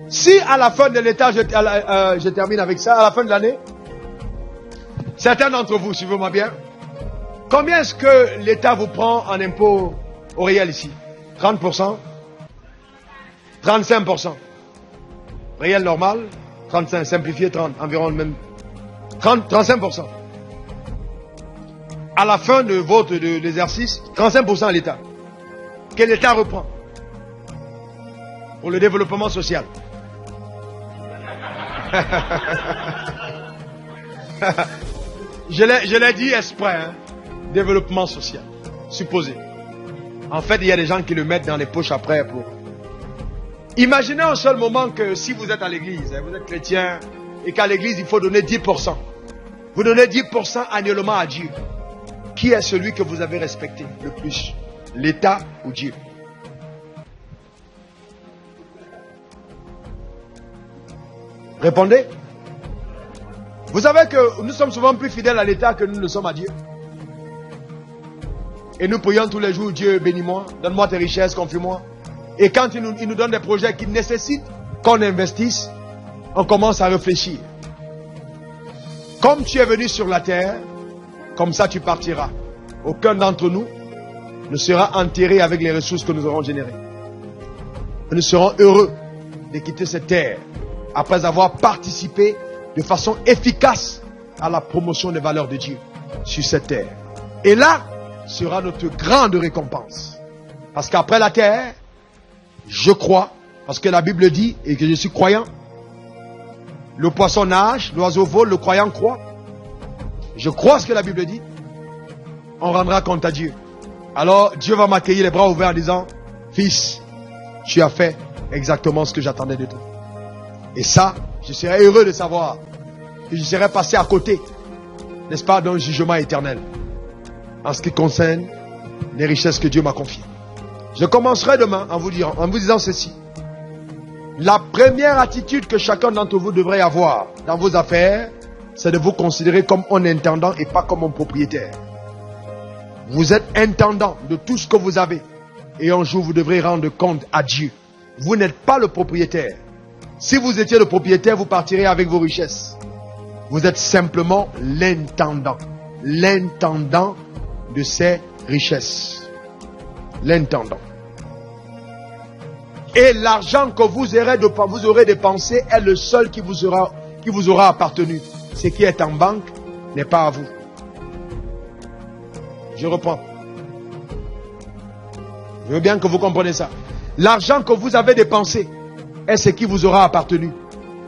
Si à la fin de l'état, je termine avec ça, à la fin de l'année, certains d'entre vous, suivez-moi bien, combien est-ce que l'État vous prend en impôt au réel ici? 30%? 35%. Réel normal, 35, simplifié 30, environ le même. 35%. À la fin de votre l'exercice, 35% à l'État. Que l'État reprend pour le développement social. Je l'ai dit exprès, hein? Développement social. Supposé. En fait, il y a des gens qui le mettent dans les poches après pour... Imaginez un seul moment que si vous êtes à l'église, vous êtes chrétien, et qu'à l'église, il faut donner 10%. Vous donnez 10% annuellement à Dieu. Qui est celui que vous avez respecté le plus? L'État ou Dieu? Répondez. Vous savez que nous sommes souvent plus fidèles à l'État que nous ne sommes à Dieu. Et nous prions tous les jours, Dieu bénis-moi, donne-moi tes richesses, confie-moi. Et quand il nous donne des projets qui nécessitent qu'on investisse, on commence à réfléchir. Comme tu es venu sur la terre, comme ça tu partiras. Aucun d'entre nous ne sera enterré avec les ressources que nous aurons générées. Nous serons heureux de quitter cette terre après avoir participé de façon efficace à la promotion des valeurs de Dieu sur cette terre. Et là sera notre grande récompense. Parce qu'après la terre, je crois, parce que la Bible dit, et que je suis croyant, le poisson nage, l'oiseau vole, le croyant croit. Je crois ce que la Bible dit. On rendra compte à Dieu. Alors Dieu va m'accueillir les bras ouverts en disant, fils, tu as fait exactement ce que j'attendais de toi. Et ça, je serais heureux de savoir que je serais passé à côté, n'est-ce pas, d'un jugement éternel en ce qui concerne les richesses que Dieu m'a confiées. Je commencerai demain en vous disant ceci. La première attitude que chacun d'entre vous devrait avoir dans vos affaires, c'est de vous considérer comme un intendant et pas comme un propriétaire. Vous êtes intendant de tout ce que vous avez. Et un jour, vous devrez rendre compte à Dieu. Vous n'êtes pas le propriétaire. Si vous étiez le propriétaire, vous partirez avec vos richesses. Vous êtes simplement l'intendant. L'intendant de ces richesses. L'intendant. Et l'argent que vous aurez dépensé est le seul qui vous aura appartenu. Ce qui est en banque n'est pas à vous. Je reprends. Je veux bien que vous compreniez ça. L'argent que vous avez dépensé est ce qui vous aura appartenu.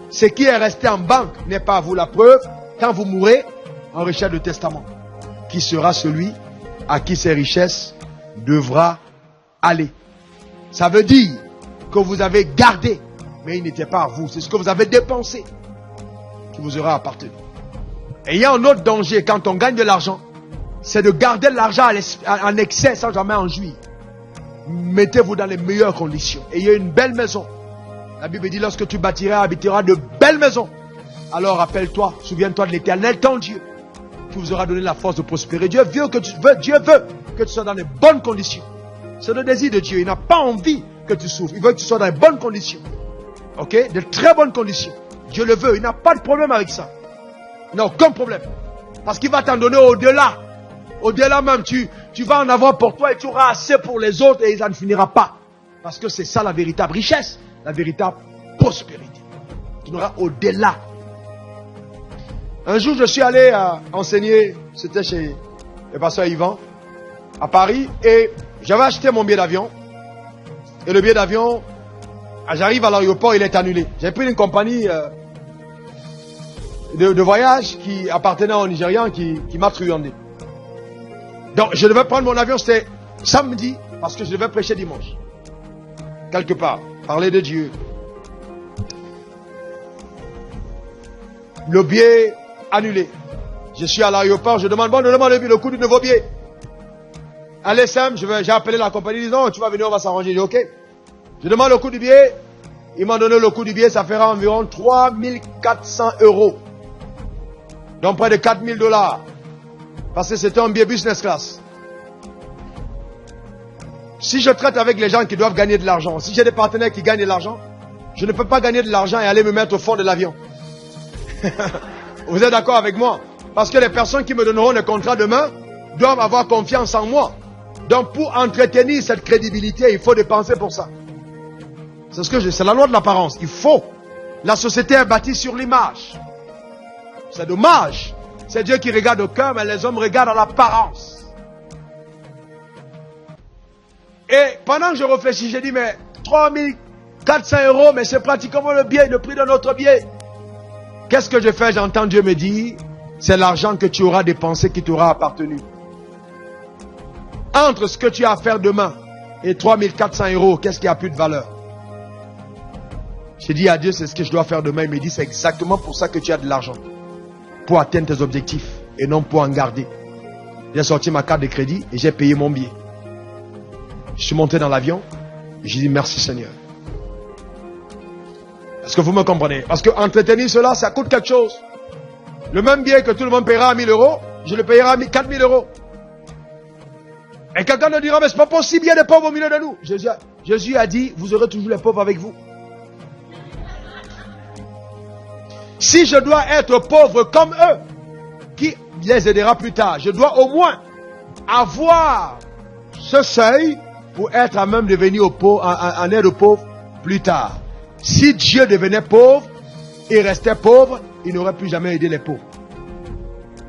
Ce qui est resté en banque n'est pas à vous. La preuve, quand vous mourrez, enrichissez le testament. Qui sera celui à qui ces richesses devra aller? Ça veut dire que vous avez gardé, mais il n'était pas à vous. C'est ce que vous avez dépensé qui vous aura appartenu. Et il y a un autre danger quand on gagne de l'argent, c'est de garder l'argent en excès sans jamais en jouir. Mettez-vous dans les meilleures conditions. Ayez une belle maison. La Bible dit, lorsque tu bâtiras, habiteras de belles maisons. Alors rappelle-toi, souviens-toi de l'Éternel, ton Dieu, qui vous aura donné la force de prospérer. Dieu veut que tu sois dans les bonnes conditions. C'est le désir de Dieu. Il n'a pas envie que tu souffres. Il veut que tu sois dans les bonnes conditions. Ok? De très bonnes conditions. Dieu le veut. Il n'a pas de problème avec ça. Il n'a aucun problème. Parce qu'il va t'en donner au-delà. Au-delà même, tu vas en avoir pour toi et tu auras assez pour les autres et ça ne finira pas. Parce que c'est ça la véritable richesse. La véritable prospérité. Tu n'auras au-delà. Un jour, je suis allé enseigner, c'était chez le pasteur Yvan, à Paris, et j'avais acheté mon billet d'avion. Et le billet d'avion, j'arrive à l'aéroport, il est annulé. J'ai pris une compagnie de voyage qui appartenait au Nigérian qui m'a truandé. Donc, je devais prendre mon avion, c'était samedi, parce que je devais prêcher dimanche. Quelque part, parler de Dieu. Le billet annulé. Je suis à l'aéroport, je demande, bon, donne-moi le coût de vos billets. Allez, Sam, j'ai appelé la compagnie, ils disent, non, tu vas venir, on va s'arranger. Je dis, ok. Je demande le coût du billet. Ils m'ont donné le coût du billet, ça fera environ 3400 €. Donc près de 4000 $. Parce que c'était un billet business class. Si je traite avec les gens qui doivent gagner de l'argent, si j'ai des partenaires qui gagnent de l'argent, je ne peux pas gagner de l'argent et aller me mettre au fond de l'avion. Vous êtes d'accord avec moi? Parce que les personnes qui me donneront le contrat demain doivent avoir confiance en moi. Donc pour entretenir cette crédibilité, il faut dépenser pour ça. C'est la loi de l'apparence. Il faut. La société est bâtie sur l'image. C'est dommage. C'est Dieu qui regarde au cœur, mais les hommes regardent à l'apparence. Et pendant que je réfléchis, j'ai dit, mais 3400 €, mais c'est pratiquement le prix de notre billet. Qu'est-ce que je fais? J'entends Dieu me dire, c'est l'argent que tu auras dépensé qui t'aura appartenu. Entre ce que tu as à faire demain et 3400 €, qu'est-ce qui a plus de valeur? J'ai dit à Dieu, c'est ce que je dois faire demain. Il me dit, c'est exactement pour ça que tu as de l'argent. Pour atteindre tes objectifs et non pour en garder. J'ai sorti ma carte de crédit et j'ai payé mon billet. Je suis monté dans l'avion et j'ai dit merci Seigneur. Est-ce que vous me comprenez? Parce que entretenir cela, ça coûte quelque chose. Le même billet que tout le monde paiera à 1000 €, je le payerai à 4000 €. Et quelqu'un me dira, mais c'est pas possible, il y a des pauvres au milieu de nous. Jésus a dit, vous aurez toujours les pauvres avec vous. Si je dois être pauvre comme eux, qui les aidera plus tard, je dois au moins avoir ce seuil pour être à même de venir en aide aux pauvres plus tard. Si Dieu devenait pauvre et restait pauvre, il n'aurait plus jamais aidé les pauvres.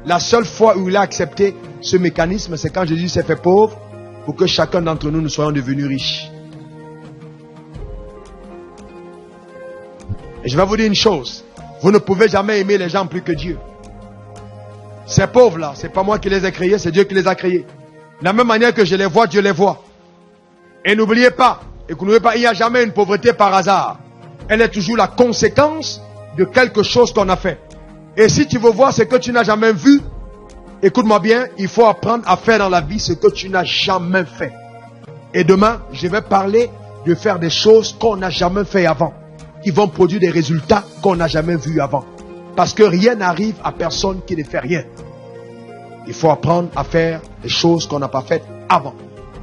La seule fois où il a accepté ce mécanisme, c'est quand Jésus s'est fait pauvre pour que chacun d'entre nous soyons devenus riches. Et je vais vous dire une chose. Vous ne pouvez jamais aimer les gens plus que Dieu. Ces pauvres-là, c'est pas moi qui les ai créés, c'est Dieu qui les a créés. De la même manière que je les vois, Dieu les voit. Et n'oubliez pas, il n'y a jamais une pauvreté par hasard. Elle est toujours la conséquence de quelque chose qu'on a fait. Et si tu veux voir ce que tu n'as jamais vu, écoute-moi bien, il faut apprendre à faire dans la vie ce que tu n'as jamais fait. Et demain, je vais parler de faire des choses qu'on n'a jamais fait avant, qui vont produire des résultats qu'on n'a jamais vus avant. Parce que rien n'arrive à personne qui ne fait rien. Il faut apprendre à faire des choses qu'on n'a pas faites avant.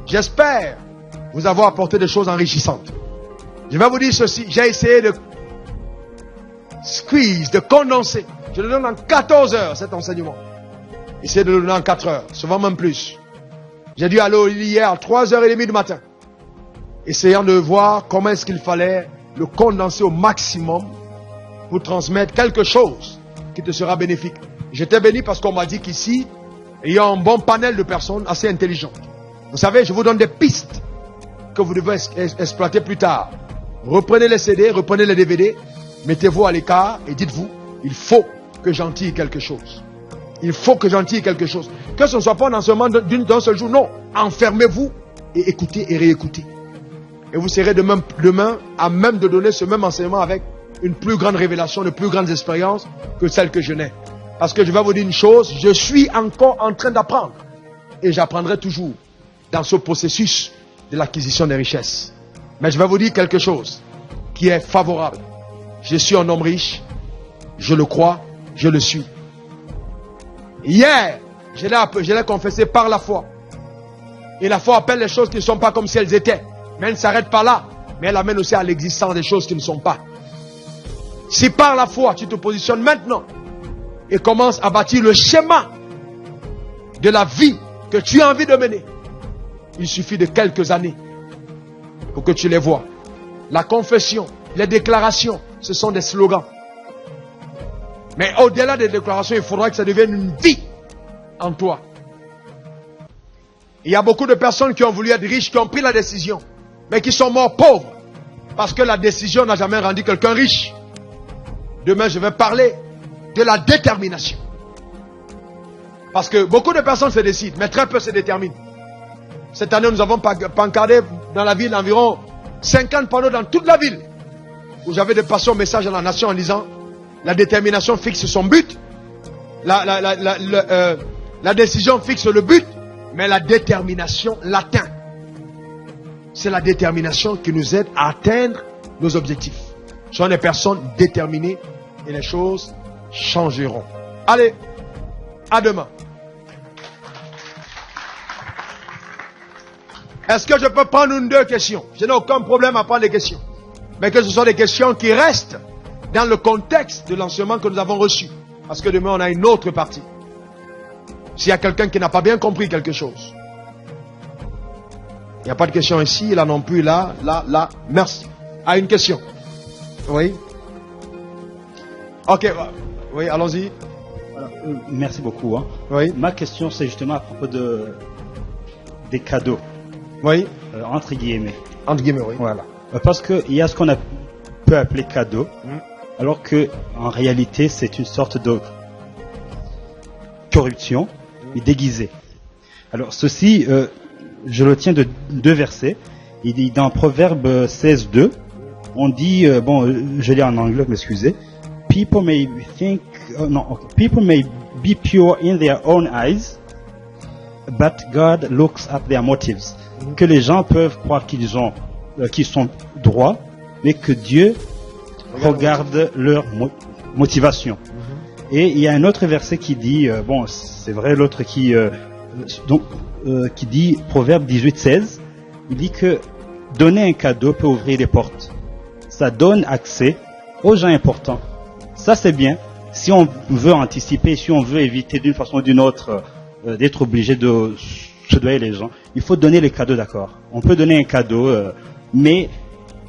J'espère vous avoir apporté des choses enrichissantes. Je vais vous dire ceci, j'ai essayé de squeeze, de condenser. Je le donne en 14 heures cet enseignement. Essayez de le donner en 4 heures, souvent même plus. J'ai dû aller au lit hier à 3h30 du matin, essayant de voir comment est-ce qu'il fallait le condenser au maximum pour transmettre quelque chose qui te sera bénéfique. J'étais béni parce qu'on m'a dit qu'ici, il y a un bon panel de personnes assez intelligentes. Vous savez, je vous donne des pistes. que vous devez exploiter plus tard. Reprenez les CD, reprenez les DVD, mettez-vous à l'écart et dites-vous, il faut que j'en tire quelque chose. Il faut que j'en tire quelque chose. Que ce ne soit pas un enseignement d'un seul jour, non. Enfermez-vous et écoutez et réécoutez. Et vous serez demain à même de donner ce même enseignement avec une plus grande révélation, de plus grandes expériences que celle que je n'ai. Parce que je vais vous dire une chose, je suis encore en train d'apprendre. Et j'apprendrai toujours dans ce processus de l'acquisition des richesses. Mais je vais vous dire quelque chose qui est favorable. Je suis un homme riche, je le crois, je le suis. Hier, je l'ai confessé par la foi. Et la foi appelle les choses qui ne sont pas comme si elles étaient. Mais elle ne s'arrête pas là. Mais elle amène aussi à l'existence des choses qui ne sont pas. Si par la foi, tu te positionnes maintenant et commences à bâtir le schéma de la vie que tu as envie de mener, il suffit de quelques années pour que tu les vois. La confession, les déclarations, ce sont des slogans. Mais au-delà des déclarations, il faudra que ça devienne une vie en toi. Il y a beaucoup de personnes qui ont voulu être riches, qui ont pris la décision, mais qui sont morts pauvres. Parce que la décision n'a jamais rendu quelqu'un riche. Demain, je vais parler de la détermination. Parce que beaucoup de personnes se décident, mais très peu se déterminent. Cette année, nous avons pancardé dans la ville environ 50 panneaux dans toute la ville, où j'avais des passions messages à la nation en disant la détermination fixe son but, la décision fixe le but, mais la détermination l'atteint. C'est la détermination qui nous aide à atteindre nos objectifs. Soyons des personnes déterminées et les choses changeront. Allez, à demain. Est-ce que je peux prendre une ou deux questions? Je n'ai aucun problème à prendre des questions. Mais que ce soit des questions qui restent dans le contexte de l'enseignement que nous avons reçu. Parce que demain, on a une autre partie. S'il y a quelqu'un qui n'a pas bien compris quelque chose. Il n'y a pas de question ici, là non plus, là. Merci. Ah, une question. Oui. Ok. Oui, allons-y. Voilà. Merci beaucoup. Hein. Oui. Ma question, c'est justement à propos des cadeaux. Oui. Entre guillemets. Entre guillemets, oui. Voilà. Parce qu'il y a ce qu'on peut appeler cadeau, alors que en réalité, c'est une sorte de corruption déguisée. Alors, ceci, je le tiens de deux versets. Il dit dans Proverbe 16:2, on dit, je lis en anglais, m'excusez. People may be pure in their own eyes, but God looks at their motives. Que les gens peuvent croire qu'ils sont droits, mais que Dieu regarde leur motivation. Et il y a un autre verset qui dit, c'est vrai, l'autre qui dit, Proverbe 18:16, il dit que donner un cadeau peut ouvrir les portes. Ça donne accès aux gens importants. Ça, c'est bien. Si on veut anticiper, si on veut éviter d'une façon ou d'une autre d'être obligé de se doyer les gens, il faut donner les cadeaux, d'accord. On peut donner un cadeau, mais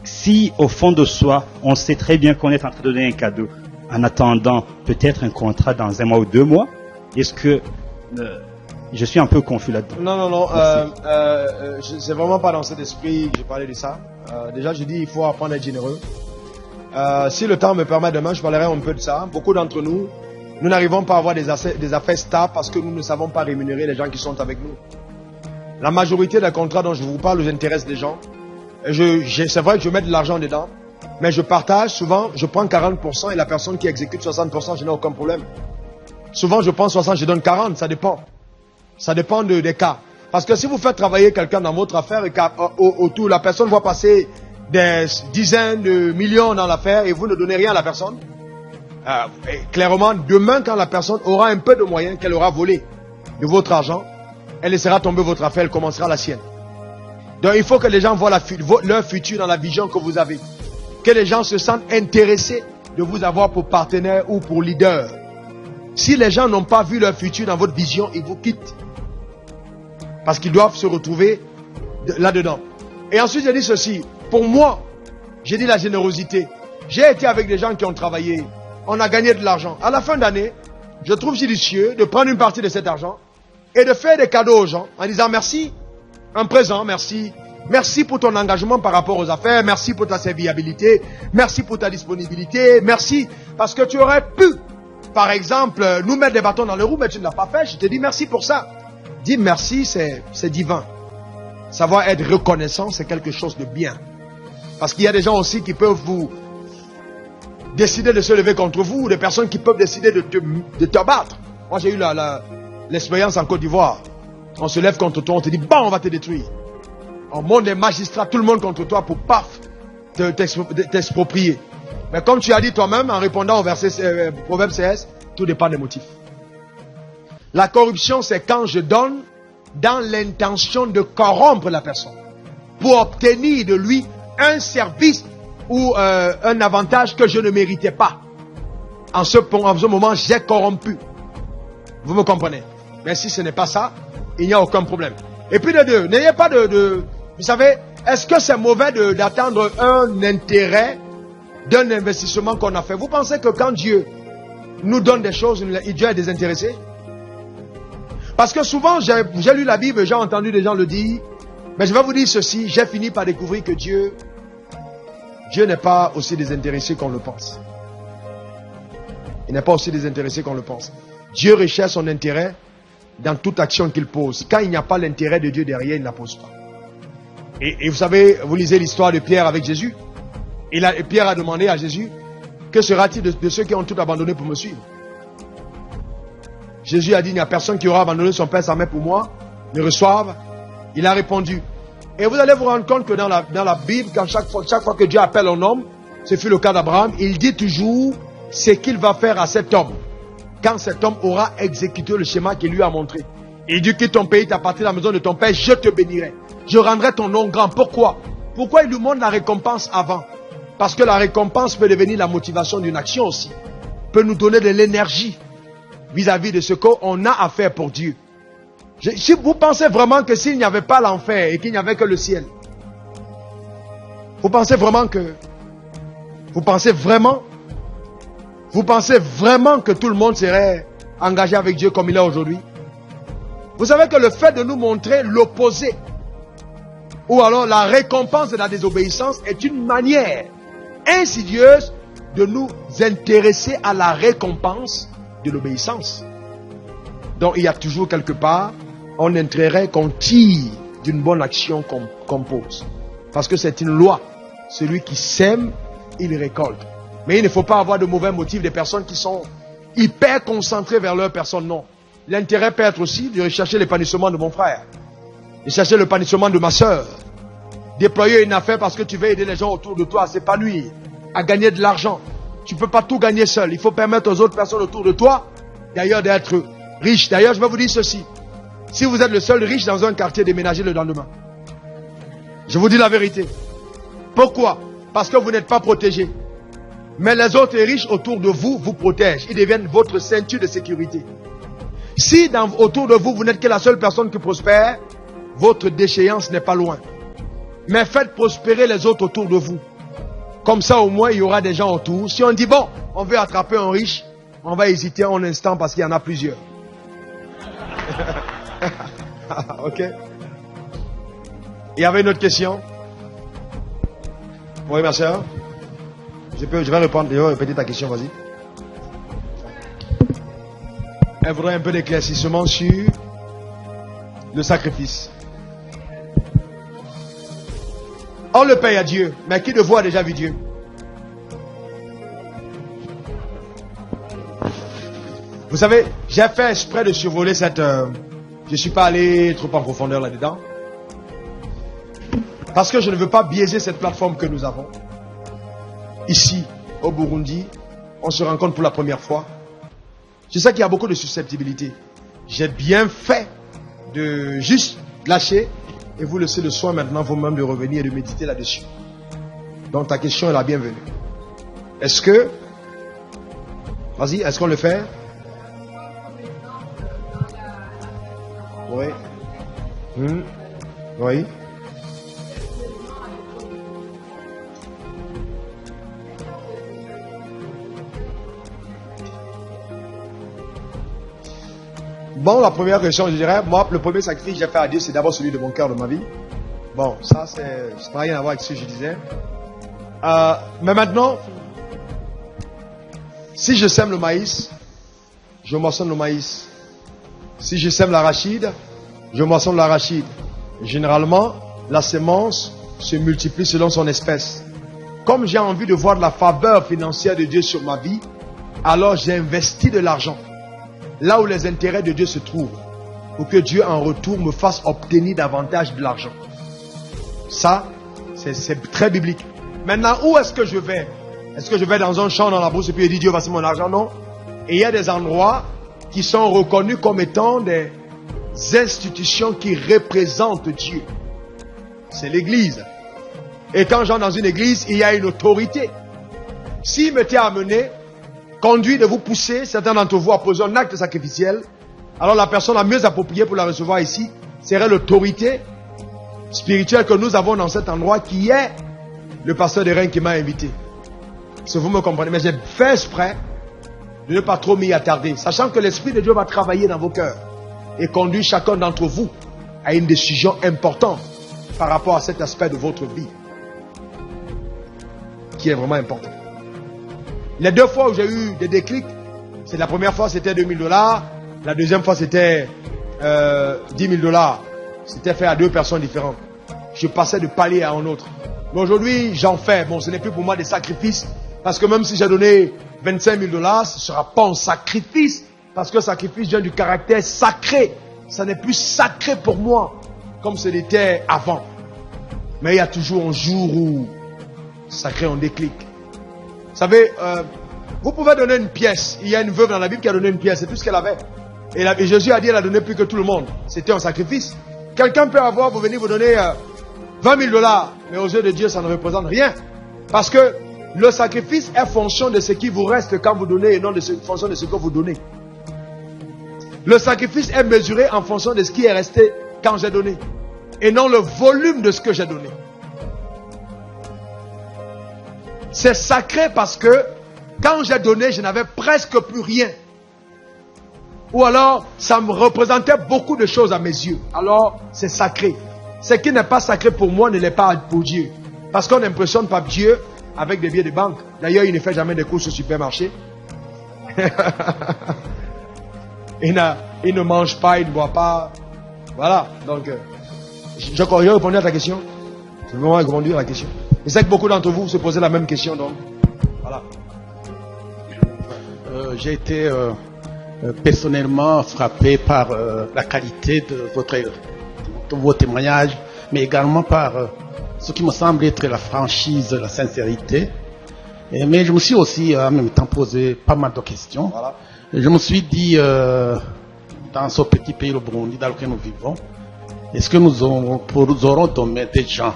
si au fond de soi, on sait très bien qu'on est en train de donner un cadeau, en attendant peut-être un contrat dans 1 mois ou 2 mois, est-ce que je suis un peu confus là-dedans? Non. C'est vraiment pas dans cet esprit que j'ai parlé de ça. Déjà, je dis il faut apprendre à être généreux. Si le temps me permet, demain, je parlerai un peu de ça. Beaucoup d'entre nous n'arrivons pas à avoir des affaires stables parce que nous ne savons pas rémunérer les gens qui sont avec nous. La majorité des contrats dont je vous parle intéresse les gens. C'est vrai que je mets de l'argent dedans, mais je partage souvent, je prends 40% et la personne qui exécute 60%, je n'ai aucun problème. Souvent, je prends 60, je donne 40, ça dépend. Ça dépend des cas. Parce que si vous faites travailler quelqu'un dans votre affaire et qu'autour, la personne va passer des dizaines de millions dans l'affaire et vous ne donnez rien à la personne, clairement, demain, quand la personne aura un peu de moyens qu'elle aura volé de votre argent, elle laissera tomber votre affaire, elle commencera la sienne. Donc, il faut que les gens voient leur futur dans la vision que vous avez. Que les gens se sentent intéressés de vous avoir pour partenaire ou pour leader. Si les gens n'ont pas vu leur futur dans votre vision, ils vous quittent. Parce qu'ils doivent se retrouver là-dedans. Et ensuite, j'ai dit ceci. Pour moi, j'ai dit la générosité. J'ai été avec des gens qui ont travaillé. On a gagné de l'argent. À la fin d'année, je trouve judicieux de prendre une partie de cet argent et de faire des cadeaux aux gens en disant merci. Un présent, merci Merci pour ton engagement par rapport aux affaires. Merci pour ta serviabilité. Merci pour ta disponibilité. Merci parce que tu aurais pu, par exemple, nous mettre des bâtons dans les roues, mais tu ne l'as pas fait. Je te dis merci pour ça. Dire merci, c'est divin. Savoir être reconnaissant, c'est quelque chose de bien. Parce qu'il y a des gens aussi qui peuvent vous décider de se lever contre vous, ou des personnes qui peuvent décider de te battre. Moi, j'ai eu l'expérience en Côte d'Ivoire. On se lève contre toi, on te dit, bon, on va te détruire. On monte des magistrats, tout le monde contre toi pour paf, t'exproprier. Mais comme tu as dit toi-même, en répondant au verset Proverbe 16, tout dépend des motifs. La corruption, c'est quand je donne dans l'intention de corrompre la personne pour obtenir de lui un service ou un avantage que je ne méritais pas. En ce moment, j'ai corrompu. Vous me comprenez? Mais si ce n'est pas ça, il n'y a aucun problème. Et puis de deux, n'ayez pas vous savez, est-ce que c'est mauvais d'attendre un intérêt d'un investissement qu'on a fait? Vous pensez que quand Dieu nous donne des choses, Dieu est désintéressé? Parce que souvent, j'ai lu la Bible, j'ai entendu des gens le dire, mais je vais vous dire ceci, j'ai fini par découvrir que Dieu n'est pas aussi désintéressé qu'on le pense. Il n'est pas aussi désintéressé qu'on le pense. Dieu recherche son intérêt dans toute action qu'il pose. Quand il n'y a pas l'intérêt de Dieu derrière, il ne la pose pas. Et vous savez, vous lisez l'histoire de Pierre avec Jésus. Et Pierre a demandé à Jésus, que sera-t-il de ceux qui ont tout abandonné pour me suivre? Jésus a dit, il n'y a personne qui aura abandonné son père, sa mère pour moi, me reçoive. Il a répondu. Et vous allez vous rendre compte que dans la Bible, quand chaque fois que Dieu appelle un homme, ce fut le cas d'Abraham, il dit toujours ce qu'il va faire à cet homme. Quand cet homme aura exécuté le schéma qu'il lui a montré. Il dit, quitte ton pays, t'appartiens à la maison de ton père, je te bénirai. Je rendrai ton nom grand. Pourquoi? Pourquoi il lui montre la récompense avant? Parce que la récompense peut devenir la motivation d'une action aussi. Peut nous donner de l'énergie vis-à-vis de ce qu'on a à faire pour Dieu. Si vous pensez vraiment que s'il n'y avait pas l'enfer et qu'il n'y avait que le ciel, vous pensez vraiment que tout le monde serait engagé avec Dieu comme il est aujourd'hui? Vous savez que le fait de nous montrer l'opposé, ou alors la récompense de la désobéissance, est une manière insidieuse de nous intéresser à la récompense de l'obéissance. Donc il y a toujours quelque part un intérêt qu'on tire d'une bonne action qu'on pose. Parce que c'est une loi. Celui qui sème, il récolte. Mais il ne faut pas avoir de mauvais motifs, des personnes qui sont hyper concentrées vers leur personne. Non. L'intérêt peut être aussi de rechercher l'épanouissement de mon frère. De chercher l'épanouissement de ma soeur. Déployer une affaire parce que tu veux aider les gens autour de toi à s'épanouir, à gagner de l'argent. Tu ne peux pas tout gagner seul. Il faut permettre aux autres personnes autour de toi, d'ailleurs, d'être riches. D'ailleurs, je vais vous dire ceci. Si vous êtes le seul riche dans un quartier, déménagez le lendemain. Je vous dis la vérité. Pourquoi? Parce que vous n'êtes pas protégé. Mais les autres riches autour de vous vous protègent. Ils deviennent votre ceinture de sécurité. Si autour de vous, vous n'êtes que la seule personne qui prospère, votre déchéance n'est pas loin. Mais faites prospérer les autres autour de vous. Comme ça, au moins, il y aura des gens autour. Si on dit, bon, on veut attraper un riche, on va hésiter un instant parce qu'il y en a plusieurs. Ok. Il y avait une autre question? Oui, ma soeur. Je vais répéter ta question, vas-y. Elle voudrait un peu d'éclaircissement sur le sacrifice. On le paye à Dieu, mais qui de vous a déjà vu Dieu? Vous savez, j'ai fait exprès de survoler cette... je ne suis pas allé trop en profondeur là-dedans. Parce que je ne veux pas biaiser cette plateforme que nous avons. Ici, au Burundi, on se rencontre pour la première fois. Je sais qu'il y a beaucoup de susceptibilité. J'ai bien fait de juste lâcher et vous laisser le soin maintenant vous-même de revenir et de méditer là-dessus. Donc ta question est la bienvenue. Est-ce que... Vas-y, est-ce qu'on le fait? Oui. Oui. Bon, la première question, je dirais, moi, le premier sacrifice que j'ai fait à Dieu, c'est d'abord celui de mon cœur, de ma vie. Bon, ça, ça n'a rien à voir avec ce que je disais. Mais maintenant, si je sème le maïs, je moissonne le maïs. Si je sème l'arachide, je moissonne l'arachide. Généralement, la semence se multiplie selon son espèce. Comme j'ai envie de voir de la faveur financière de Dieu sur ma vie, alors j'ai investi de l'argent là où les intérêts de Dieu se trouvent, pour que Dieu en retour me fasse obtenir davantage de l'argent. Ça, c'est très biblique. Maintenant, où est-ce que je vais? Est-ce que je vais dans un champ, dans la brousse, et puis je dis Dieu, voici mon argent? Non. Et il y a des endroits qui sont reconnus comme étant des institutions qui représentent Dieu. C'est l'église. Et quand j'entre dans une église, il y a une autorité. S'il m'était amené, conduit de vous pousser, certains d'entre vous, à poser un acte sacrificiel, alors la personne la mieux appropriée pour la recevoir ici serait l'autorité spirituelle que nous avons dans cet endroit, qui est le pasteur des reins qui m'a invité. Si vous me comprenez, mais j'ai fait exprès de ne pas trop m'y attarder, sachant que l'Esprit de Dieu va travailler dans vos cœurs et conduire chacun d'entre vous à une décision importante par rapport à cet aspect de votre vie qui est vraiment important. Les 2 fois où j'ai eu des déclics, c'est la première fois c'était $2000, la deuxième fois c'était $10,000. C'était fait à 2 personnes différentes. Je passais de palier à un autre. Mais aujourd'hui, j'en fais. Bon, ce n'est plus pour moi des sacrifices, parce que même si j'ai donné $25,000, ce ne sera pas un sacrifice, parce que sacrifice vient du caractère sacré. Ça n'est plus sacré pour moi, comme ce l'était avant. Mais il y a toujours un jour où ça crée un déclic. Vous savez, vous pouvez donner une pièce. Il y a une veuve dans la Bible qui a donné une pièce, c'est tout ce qu'elle avait. Et Jésus a dit, elle a donné plus que tout le monde. C'était un sacrifice. Quelqu'un peut avoir, vous venez vous donner $20,000, mais aux yeux de Dieu, ça ne représente rien. Parce que le sacrifice est fonction de ce qui vous reste quand vous donnez, et non de fonction de ce que vous donnez. Le sacrifice est mesuré en fonction de ce qui est resté quand j'ai donné, et non le volume de ce que j'ai donné. C'est sacré parce que quand j'ai donné, je n'avais presque plus rien. Ou alors, ça me représentait beaucoup de choses à mes yeux. Alors, c'est sacré. Ce qui n'est pas sacré pour moi ne l'est pas pour Dieu. Parce qu'on n'impressionne pas Dieu avec des billets de banque. D'ailleurs, il ne fait jamais des courses au supermarché. Il ne mange pas, il ne boit pas. Voilà. Donc, j'ai répondu à ta question. J'ai vraiment répondu à la question. Je sais que beaucoup d'entre vous se posaient la même question. Donc, voilà. J'ai été personnellement frappé par la qualité de vos témoignages, mais également par ce qui me semble être la franchise, la sincérité. Mais je me suis aussi en même temps posé pas mal de questions. Voilà. Je me suis dit, dans ce petit pays, le Burundi, dans lequel nous vivons, est-ce que nous aurons demain des gens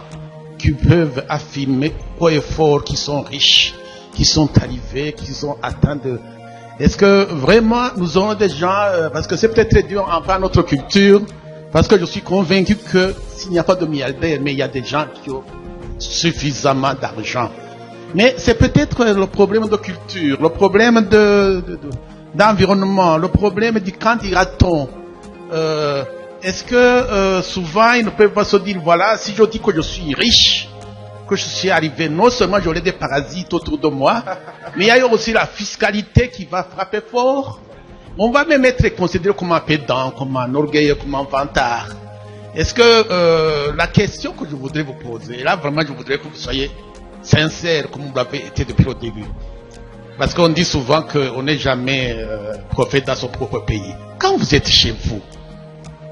qui peuvent affirmer haut et fort qu'ils sont riches, qui sont arrivés, qui sont atteints de... Est-ce que vraiment nous aurons des gens, parce que c'est peut-être très dur en parlant de notre culture, parce que je suis convaincu que s'il n'y a pas de milliardaires, mais il y a des gens qui ont suffisamment d'argent. Mais c'est peut-être le problème de culture, le problème d'environnement, le problème du candidaton. Est-ce que souvent ils ne peuvent pas se dire, voilà, si je dis que je suis riche, que je suis arrivé, non seulement j'aurai des parasites autour de moi, mais il y a aussi la fiscalité qui va frapper fort. On va même être considéré comme un pédant, comme un orgueilleux, comme un vantard. Est-ce que la question que je voudrais vous poser, là vraiment je voudrais que vous soyez sincère comme vous l'avez été depuis le début. Parce qu'on dit souvent qu'on n'est jamais prophète dans son propre pays. Quand vous êtes chez vous,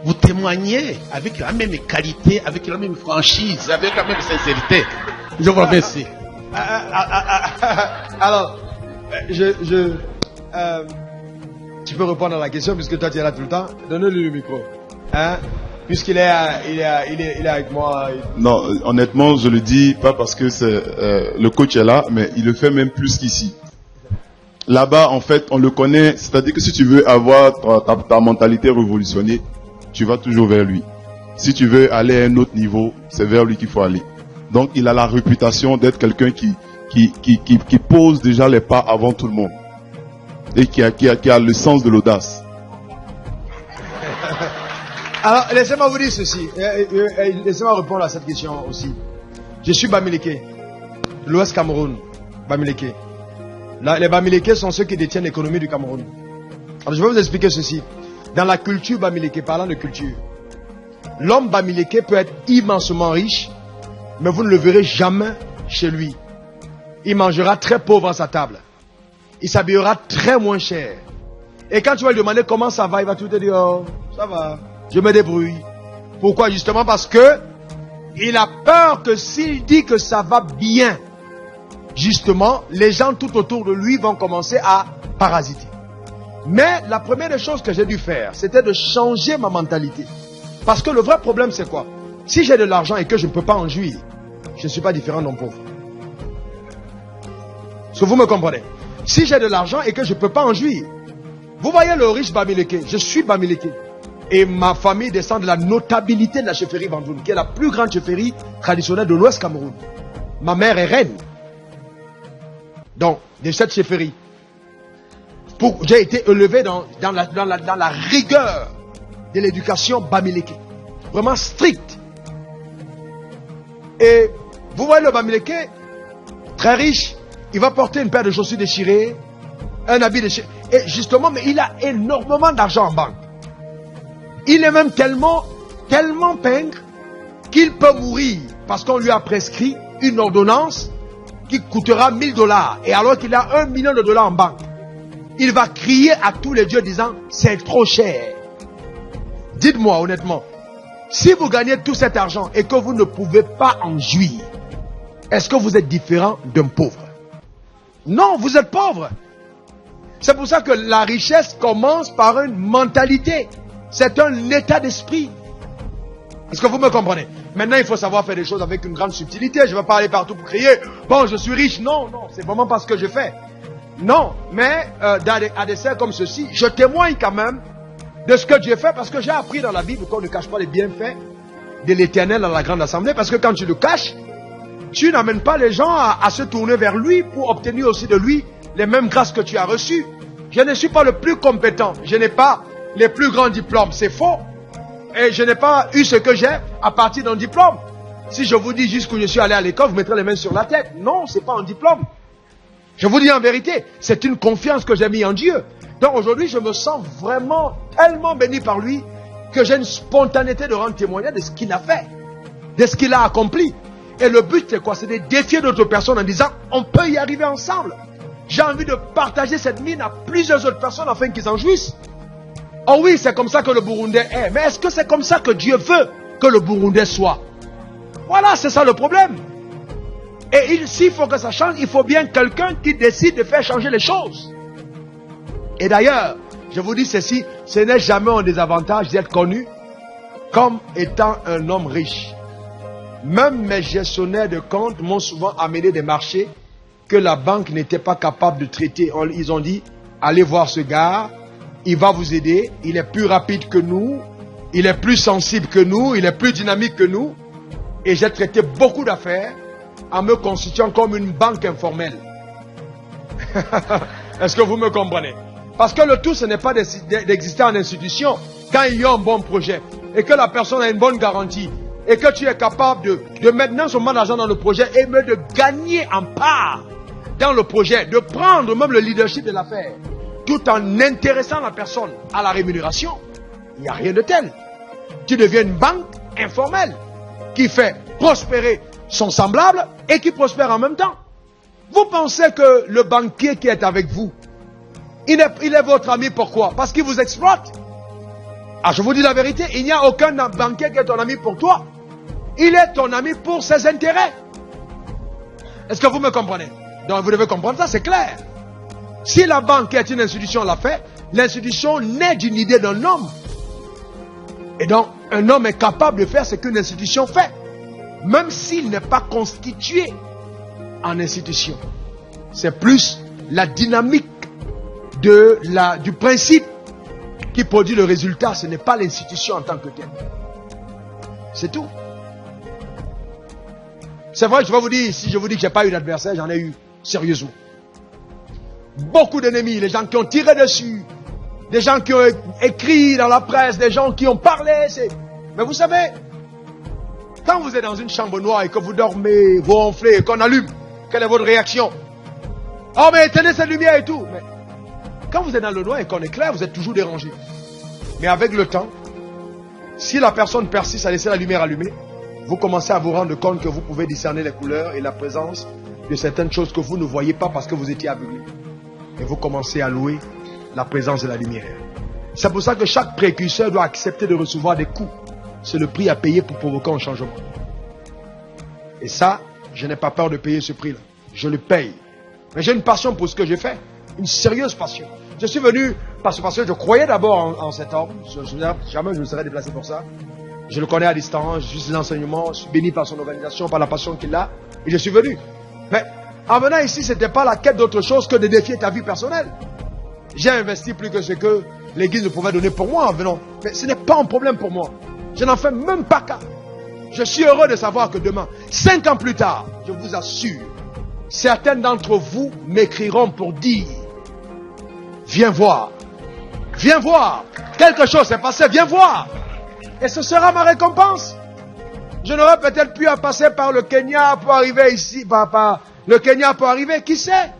vous témoignez avec la même qualité, avec la même franchise, avec la même sincérité. Je vous remercie. Alors, tu peux répondre à la question puisque toi tu es là tout le temps. Donne-lui le micro. Hein? Puisqu'il est, il est avec moi. Non, honnêtement, je le dis pas parce que c'est, le coach est là, mais il le fait même plus qu'ici. Là-bas, en fait, on le connaît. C'est-à-dire que si tu veux avoir ta mentalité révolutionnée, tu vas toujours vers lui. Si tu veux aller à un autre niveau, c'est vers lui qu'il faut aller. Donc, il a la réputation d'être quelqu'un qui pose déjà les pas avant tout le monde. Et qui a le sens de l'audace. Alors, laissez-moi vous dire ceci. Laissez-moi répondre à cette question aussi. Je suis Bamileke, l'Ouest Cameroun, Bamileke. Les Bamileke sont ceux qui détiennent l'économie du Cameroun. Alors, je vais vous expliquer ceci. Dans la culture Bamileke, parlant de culture, l'homme Bamileke peut être immensement riche, mais vous ne le verrez jamais chez lui. Il mangera très pauvre à sa table. Il s'habillera très moins cher. Et quand tu vas lui demander comment ça va, il va tout te dire, oh, ça va, je me débrouille. Pourquoi? Justement parce que il a peur que s'il dit que ça va bien, justement, les gens tout autour de lui vont commencer à parasiter. Mais la première des choses que j'ai dû faire, c'était de changer ma mentalité. Parce que le vrai problème, c'est quoi? Si j'ai de l'argent et que je ne peux pas en jouir, je ne suis pas différent d'un pauvre. Est-ce que vous me comprenez? Si j'ai de l'argent et que je ne peux pas en jouir, vous voyez le riche Bamileke, je suis Bamileke. Et ma famille descend de la notabilité de la chefferie Bandoune, qui est la plus grande chefferie traditionnelle de l'Ouest Cameroun. Ma mère est reine. Donc, de cette chefferie. J'ai été élevé dans la rigueur de l'éducation Bamileke. Vraiment stricte. Et vous voyez le Bamileke, très riche, il va porter une paire de chaussures déchirées, un habit déchiré. Et justement, mais il a énormément d'argent en banque. Il est même tellement pingre qu'il peut mourir parce qu'on lui a prescrit une ordonnance qui coûtera $1000. Et alors qu'il a $1 million en banque, il va crier à tous les dieux disant c'est trop cher. Dites-moi honnêtement, si vous gagnez tout cet argent et que vous ne pouvez pas en jouir, est-ce que vous êtes différent d'un pauvre? Non, vous êtes pauvre. C'est pour ça que la richesse commence par une mentalité. C'est un état d'esprit. Est-ce que vous me comprenez? Maintenant, il faut savoir faire des choses avec une grande subtilité. Je ne vais pas aller partout pour crier bon, je suis riche. Non, c'est vraiment pas ce que je fais. Non, mais à des scènes comme ceci, je témoigne quand même de ce que Dieu fait, parce que j'ai appris dans la Bible qu'on ne cache pas les bienfaits de l'Éternel à la grande assemblée, parce que quand tu le caches, tu n'amènes pas les gens à se tourner vers lui pour obtenir aussi de lui les mêmes grâces que tu as reçues. Je ne suis pas le plus compétent, je n'ai pas les plus grands diplômes, c'est faux. Et je n'ai pas eu ce que j'ai à partir d'un diplôme. Si je vous dis jusqu'où je suis allé à l'école, vous mettrez les mains sur la tête. Non, ce n'est pas un diplôme. Je vous dis en vérité, c'est une confiance que j'ai mis en Dieu. Donc aujourd'hui, je me sens vraiment tellement béni par lui que j'ai une spontanéité de rendre témoignage de ce qu'il a fait, de ce qu'il a accompli. Et le but, c'est quoi? C'est de défier d'autres personnes en disant, on peut y arriver ensemble. J'ai envie de partager cette mine à plusieurs autres personnes afin qu'ils en jouissent. Oh oui, c'est comme ça que le Burundais est. Mais est-ce que c'est comme ça que Dieu veut que le Burundais soit? Voilà, c'est ça le problème. Et s'il faut que ça change, il faut bien quelqu'un qui décide de faire changer les choses. Et d'ailleurs, je vous dis ceci, ce n'est jamais un désavantage d'être connu comme étant un homme riche. Même mes gestionnaires de compte m'ont souvent amené des marchés que la banque n'était pas capable de traiter. Ils ont dit, allez voir ce gars, il va vous aider, il est plus rapide que nous, il est plus sensible que nous, il est plus dynamique que nous. Et j'ai traité beaucoup d'affaires en me constituant comme une banque informelle. Est-ce que vous me comprenez? Parce que le tout, ce n'est pas d'exister en institution quand il y a un bon projet et que la personne a une bonne garantie et que tu es capable de mettre non seulement d'argent dans le projet et même de gagner en part dans le projet, de prendre même le leadership de l'affaire, tout en intéressant la personne à la rémunération. Il n'y a rien de tel. Tu deviens une banque informelle qui fait prospérer son semblable et qui prospère en même temps. Vous pensez que le banquier qui est avec vous, il est votre ami, pourquoi? Parce qu'il vous exploite. Ah, je vous dis la vérité, il n'y a aucun banquier qui est ton ami pour toi. Il est ton ami pour ses intérêts. Est-ce que vous me comprenez? Donc vous devez comprendre ça, c'est clair. Si la banque est une institution, l'a fait, l'institution naît d'une idée d'un homme. Et donc, un homme est capable de faire ce qu'une institution fait, même s'il n'est pas constitué en institution. C'est plus la dynamique du principe qui produit le résultat. Ce n'est pas l'institution en tant que telle. C'est tout. C'est vrai, je vais vous dire, si je vous dis que je n'ai pas eu d'adversaire, j'en ai eu, sérieusement. Beaucoup d'ennemis, les gens qui ont tiré dessus, des gens qui ont écrit dans la presse, des gens qui ont parlé. Mais vous savez, quand vous êtes dans une chambre noire et que vous dormez, vous ronflez et qu'on allume, quelle est votre réaction? Oh mais éteignez cette lumière et tout. Mais quand vous êtes dans le noir et qu'on éclaire, vous êtes toujours dérangé. Mais avec le temps, si la personne persiste à laisser la lumière allumée, vous commencez à vous rendre compte que vous pouvez discerner les couleurs et la présence de certaines choses que vous ne voyez pas parce que vous étiez aveuglé. Et vous commencez à louer la présence de la lumière. C'est pour ça que chaque précurseur doit accepter de recevoir des coups. C'est le prix à payer pour provoquer un changement. Et ça, je n'ai pas peur de payer ce prix-là. Je le paye. Mais j'ai une passion pour ce que j'ai fait. Une sérieuse passion. Je suis venu parce que je croyais d'abord en cet homme. Jamais je ne me serais déplacé pour ça. Je le connais à distance, je suis l'enseignement, je suis béni par son organisation, par la passion qu'il a. Et je suis venu. Mais en venant ici, ce n'était pas la quête d'autre chose que de défier ta vie personnelle. J'ai investi plus que ce que l'église ne pouvait donner pour moi en venant. Mais ce n'est pas un problème pour moi. Je n'en fais même pas cas. Je suis heureux de savoir que demain, 5 ans plus tard, je vous assure, certains d'entre vous m'écriront pour dire: viens voir. Viens voir. Quelque chose s'est passé, viens voir. Et ce sera ma récompense. Je n'aurais peut-être pu passer par le Kenya pour arriver ici, par le Kenya pour arriver, qui sait?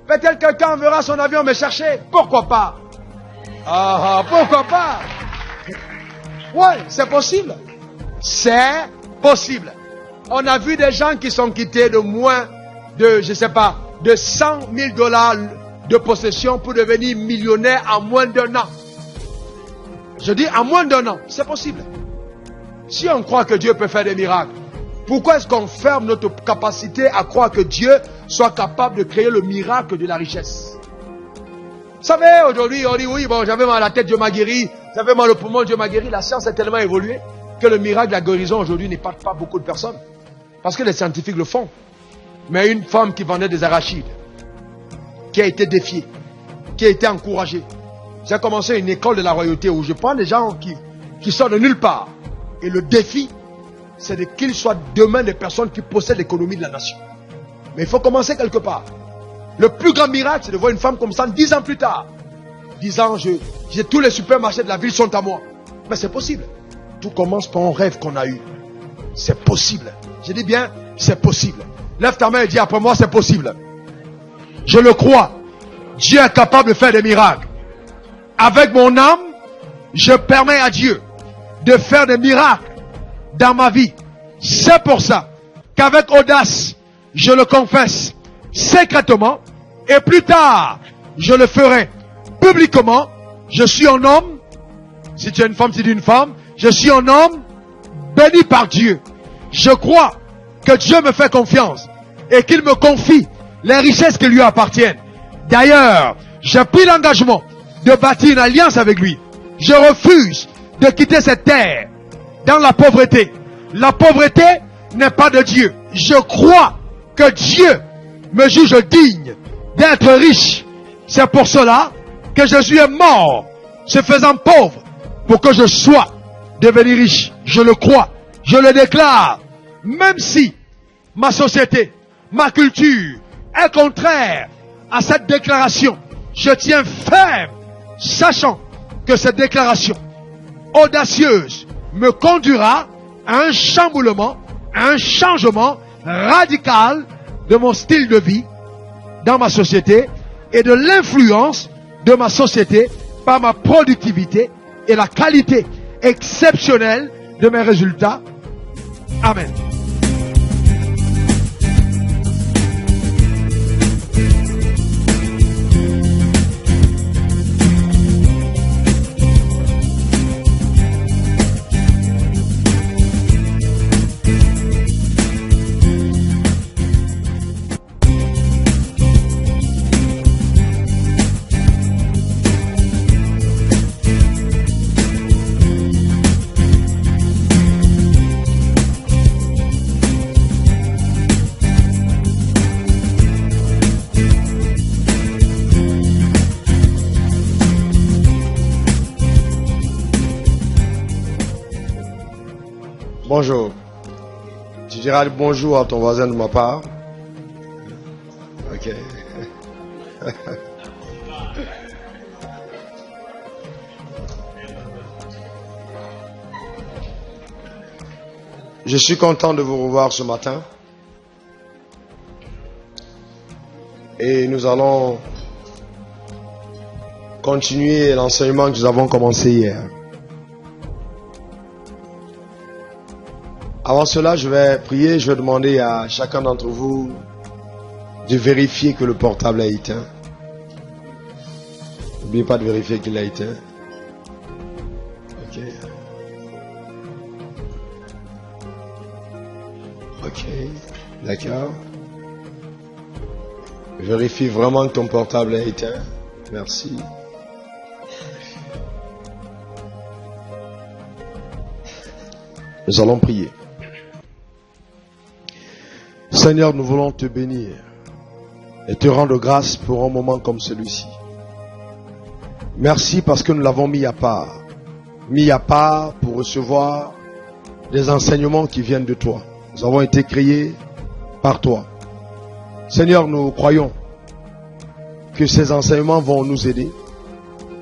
Peut-être quelqu'un enverra son avion me chercher. Pourquoi pas? Pourquoi pas? Ouais, c'est possible. C'est possible. On a vu des gens qui sont quittés de moins de, je sais pas, de 100 000 $ de possession pour devenir millionnaire en moins d'1 an. Je dis en moins d'1 an, c'est possible. Si on croit que Dieu peut faire des miracles, pourquoi est-ce qu'on ferme notre capacité à croire que Dieu soit capable de créer le miracle de la richesse? Vous savez, aujourd'hui, on dit oui, bon, j'avais mal à la tête, Dieu m'a guéri, j'avais mal au poumon, Dieu m'a guéri. La science a tellement évolué que le miracle de la guérison aujourd'hui n'épate pas beaucoup de personnes. Parce que les scientifiques le font. Mais une femme qui vendait des arachides, qui a été défiée, qui a été encouragée. J'ai commencé une école de la royauté où je prends des gens qui sortent de nulle part. Et le défi, c'est qu'ils soient demain des personnes qui possèdent l'économie de la nation. Mais il faut commencer quelque part. Le plus grand miracle, c'est de voir une femme comme ça 10 ans plus tard. 10 ans, j'ai tous les supermarchés de la ville sont à moi. Mais c'est possible. Tout commence par un rêve qu'on a eu. C'est possible. Je dis bien, c'est possible. Lève ta main et dis après moi, c'est possible. Je le crois. Dieu est capable de faire des miracles. Avec mon âme, je permets à Dieu de faire des miracles dans ma vie. C'est pour ça qu'avec audace, je le confesse secrètement et plus tard, je le ferai publiquement. Je suis un homme, si tu es une femme, tu dis une femme, je suis un homme béni par Dieu. Je crois que Dieu me fait confiance et qu'il me confie les richesses qui lui appartiennent. D'ailleurs, j'ai pris l'engagement de bâtir une alliance avec lui. Je refuse de quitter cette terre dans la pauvreté. La pauvreté n'est pas de Dieu. Je crois que Dieu me juge digne d'être riche. C'est pour cela que je suis mort, se faisant pauvre, pour que je sois devenu riche. Je le crois, je le déclare. Même si ma société, ma culture est contraire à cette déclaration, je tiens ferme, sachant que cette déclaration audacieuse me conduira à un chamboulement, à un changement radical de mon style de vie dans ma société et de l'influence de ma société par ma productivité et la qualité exceptionnelle de mes résultats. Amen. Bonjour. Tu diras bonjour à ton voisin de ma part. Ok. Je suis content de vous revoir ce matin. Et nous allons continuer l'enseignement que nous avons commencé hier. Avant cela, je vais prier, je vais demander à chacun d'entre vous de vérifier que le portable est éteint. N'oubliez pas de vérifier qu'il est éteint. Ok. Ok, d'accord. Vérifie vraiment que ton portable est éteint. Merci. Nous allons prier. Seigneur, nous voulons te bénir et te rendre grâce pour un moment comme celui-ci. Merci parce que nous l'avons mis à part. Mis à part pour recevoir des enseignements qui viennent de toi. Nous avons été créés par toi. Seigneur, nous croyons que ces enseignements vont nous aider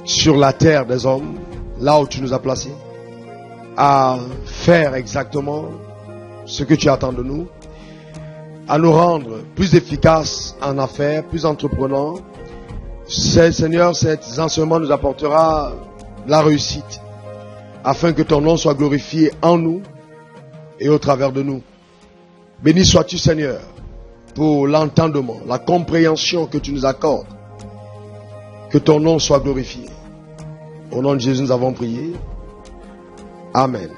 sur la terre des hommes, là où tu nous as placés, à faire exactement ce que tu attends de nous, à nous rendre plus efficaces en affaires, plus entreprenants. Seigneur, cet enseignement nous apportera la réussite, afin que ton nom soit glorifié en nous et au travers de nous. Béni sois-tu, Seigneur, pour l'entendement, la compréhension que tu nous accordes. Que ton nom soit glorifié. Au nom de Jésus, nous avons prié. Amen.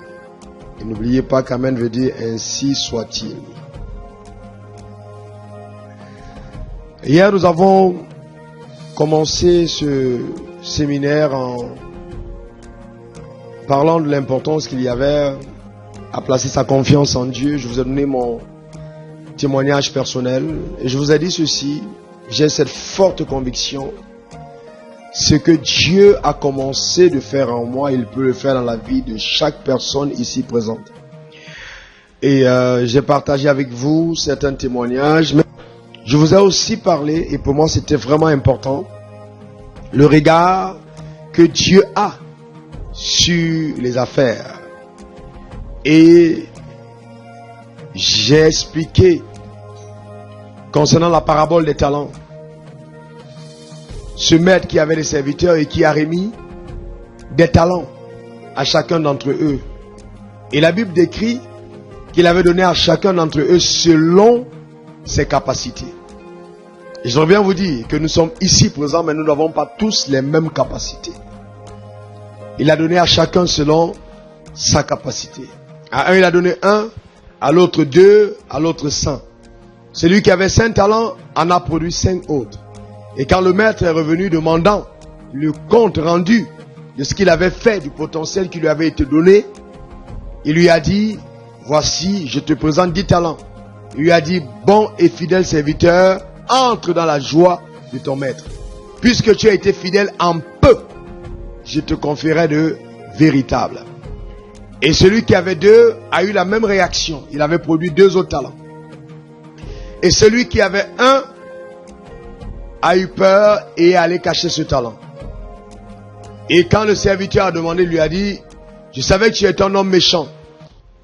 Et n'oubliez pas qu'Amen veut dire ainsi soit-il. Hier, nous avons commencé ce séminaire en parlant de l'importance qu'il y avait à placer sa confiance en Dieu. Je vous ai donné mon témoignage personnel et je vous ai dit ceci: j'ai cette forte conviction, ce que Dieu a commencé de faire en moi, il peut le faire dans la vie de chaque personne ici présente. Et j'ai partagé avec vous certains témoignages, mais je vous ai aussi parlé, et pour moi c'était vraiment important, le regard que Dieu a sur les affaires. Et j'ai expliqué concernant la parabole des talents. Ce maître qui avait des serviteurs et qui a remis des talents à chacun d'entre eux. Et la Bible décrit qu'il avait donné à chacun d'entre eux selon ses capacités. Et je reviens vous dire que nous sommes ici présents, mais nous n'avons pas tous les mêmes capacités. Il a donné à chacun selon sa capacité. À un, il a donné 1, à l'autre 2, à l'autre 100. Celui qui avait 5 talents en a produit 5 autres. Et quand le maître est revenu demandant le compte rendu de ce qu'il avait fait, du potentiel qui lui avait été donné, il lui a dit: voici, je te présente 10 talents. Il lui a dit: bon et fidèle serviteur, entre dans la joie de ton maître. Puisque tu as été fidèle en peu, je te confierai de véritable. Et celui qui avait 2 a eu la même réaction. Il avait produit 2 autres talents. Et celui qui avait 1 a eu peur et est allé cacher ce talent. Et quand le serviteur a demandé, il lui a dit: je savais que tu étais un homme méchant.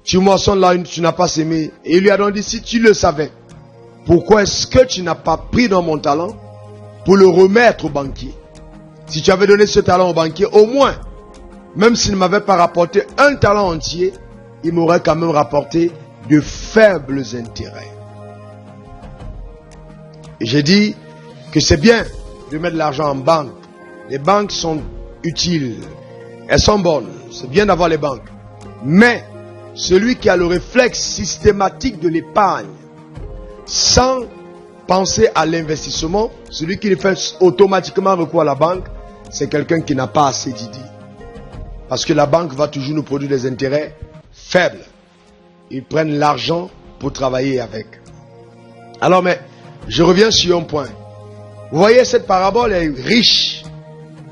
Tu moissonnes là, tu n'as pas sémé. Et il lui a donc dit: si tu le savais, pourquoi est-ce que tu n'as pas pris dans mon talent pour le remettre au banquier? Si tu avais donné ce talent au banquier, au moins, même s'il ne m'avait pas rapporté un talent entier, il m'aurait quand même rapporté de faibles intérêts. Et j'ai dit que c'est bien de mettre de l'argent en banque. Les banques sont utiles. Elles sont bonnes. C'est bien d'avoir les banques. Mais celui qui a le réflexe systématique de l'épargne, sans penser à l'investissement, celui qui fait automatiquement recours à la banque, c'est quelqu'un qui n'a pas assez d'idées. Parce que la banque va toujours nous produire des intérêts faibles. Ils prennent l'argent pour travailler avec. Alors, mais je reviens sur un point. Vous voyez, cette parabole est riche.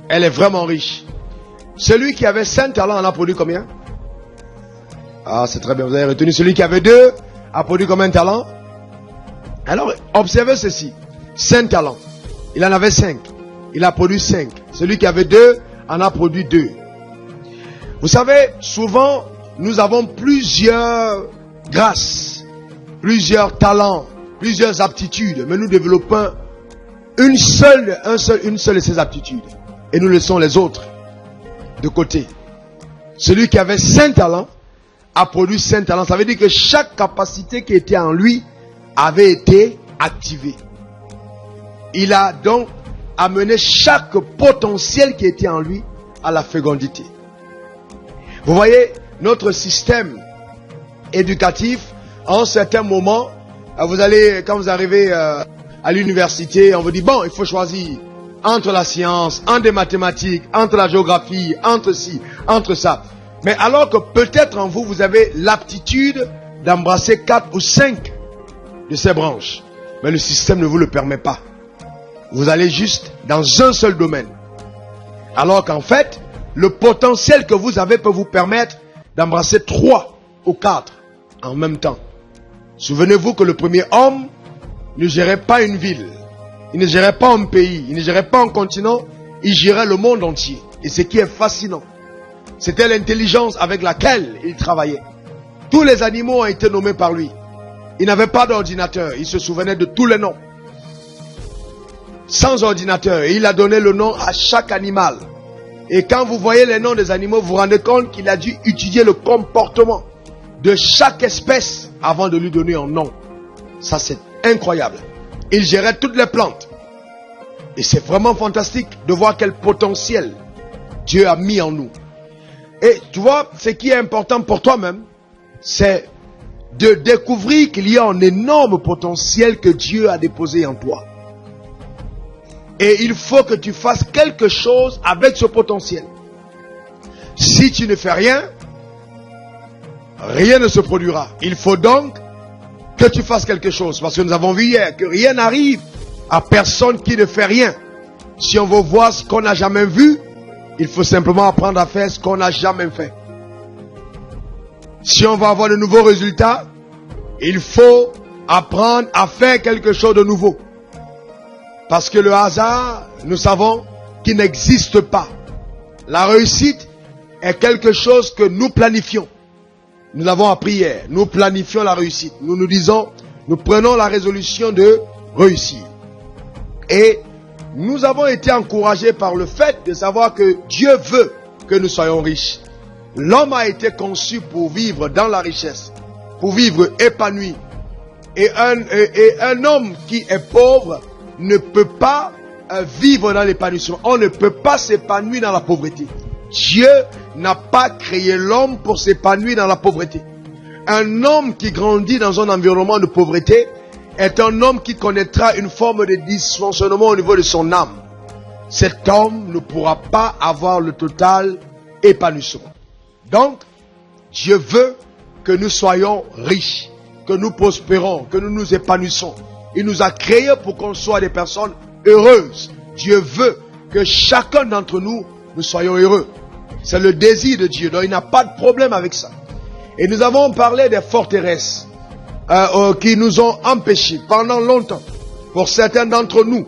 Elle est vraiment riche. Celui qui avait 5 talents en a produit combien? Ah, c'est très bien. Vous avez retenu. Celui qui avait 2 a produit combien de talents? Alors, observez ceci. 5 talents. Il en avait 5. Il a produit 5. Celui qui avait 2 en a produit 2. Vous savez, souvent, nous avons plusieurs grâces, plusieurs talents, plusieurs aptitudes, mais nous développons une seule de ces aptitudes. Et nous laissons les autres de côté. Celui qui avait 5 talents a produit 5 talents. Ça veut dire que chaque capacité qui était en lui avait été activée. Il a donc amené chaque potentiel qui était en lui à la fécondité. Vous voyez, notre système éducatif, à un certain moment, quand vous arrivez à l'université, on vous dit, bon, il faut choisir entre la science, entre les mathématiques, entre la géographie, entre ci, entre ça. Mais alors que peut-être en vous, vous avez l'aptitude d'embrasser 4 ou 5 de ces branches. Mais le système ne vous le permet pas. Vous allez juste dans un seul domaine. Alors qu'en fait, le potentiel que vous avez peut vous permettre d'embrasser 3 ou 4 en même temps. Souvenez-vous que le premier homme ne gérait pas une ville. Il ne gérait pas un pays. Il ne gérait pas un continent. Il gérait le monde entier. Et ce qui est fascinant, c'était l'intelligence avec laquelle il travaillait. Tous les animaux ont été nommés par lui. Il n'avait pas d'ordinateur. Il se souvenait de tous les noms. Sans ordinateur. Et il a donné le nom à chaque animal. Et quand vous voyez les noms des animaux, vous vous rendez compte qu'il a dû étudier le comportement de chaque espèce avant de lui donner un nom. Ça, c'est incroyable. Il gérait toutes les plantes. Et c'est vraiment fantastique de voir quel potentiel Dieu a mis en nous. Et tu vois, ce qui est important pour toi-même, c'est de découvrir qu'il y a un énorme potentiel que Dieu a déposé en toi. Et il faut que tu fasses quelque chose avec ce potentiel. Si tu ne fais rien, rien ne se produira. Il faut donc que tu fasses quelque chose. Parce que nous avons vu hier que rien n'arrive à personne qui ne fait rien. Si on veut voir ce qu'on n'a jamais vu, il faut simplement apprendre à faire ce qu'on n'a jamais fait. Si on veut avoir de nouveaux résultats, il faut apprendre à faire quelque chose de nouveau. Parce que le hasard, nous savons qu'il n'existe pas. La réussite est quelque chose que nous planifions. Nous l'avons appris hier. Nous planifions la réussite. Nous nous disons, nous prenons la résolution de réussir. Et nous avons été encouragés par le fait de savoir que Dieu veut que nous soyons riches. L'homme a été conçu pour vivre dans la richesse, pour vivre épanoui. Et un homme qui est pauvre ne peut pas vivre dans l'épanouissement. On ne peut pas s'épanouir dans la pauvreté. Dieu n'a pas créé l'homme pour s'épanouir dans la pauvreté. Un homme qui grandit dans un environnement de pauvreté est un homme qui connaîtra une forme de dysfonctionnement au niveau de son âme. Cet homme ne pourra pas avoir le total épanouissement. Donc, Dieu veut que nous soyons riches, que nous prospérons, que nous nous épanouissons. Il nous a créés pour qu'on soit des personnes heureuses. Dieu veut que chacun d'entre nous soyons heureux. C'est le désir de Dieu. Donc il n'a pas de problème avec ça. Et nous avons parlé des forteresses qui nous ont empêchés pendant longtemps, pour certains d'entre nous,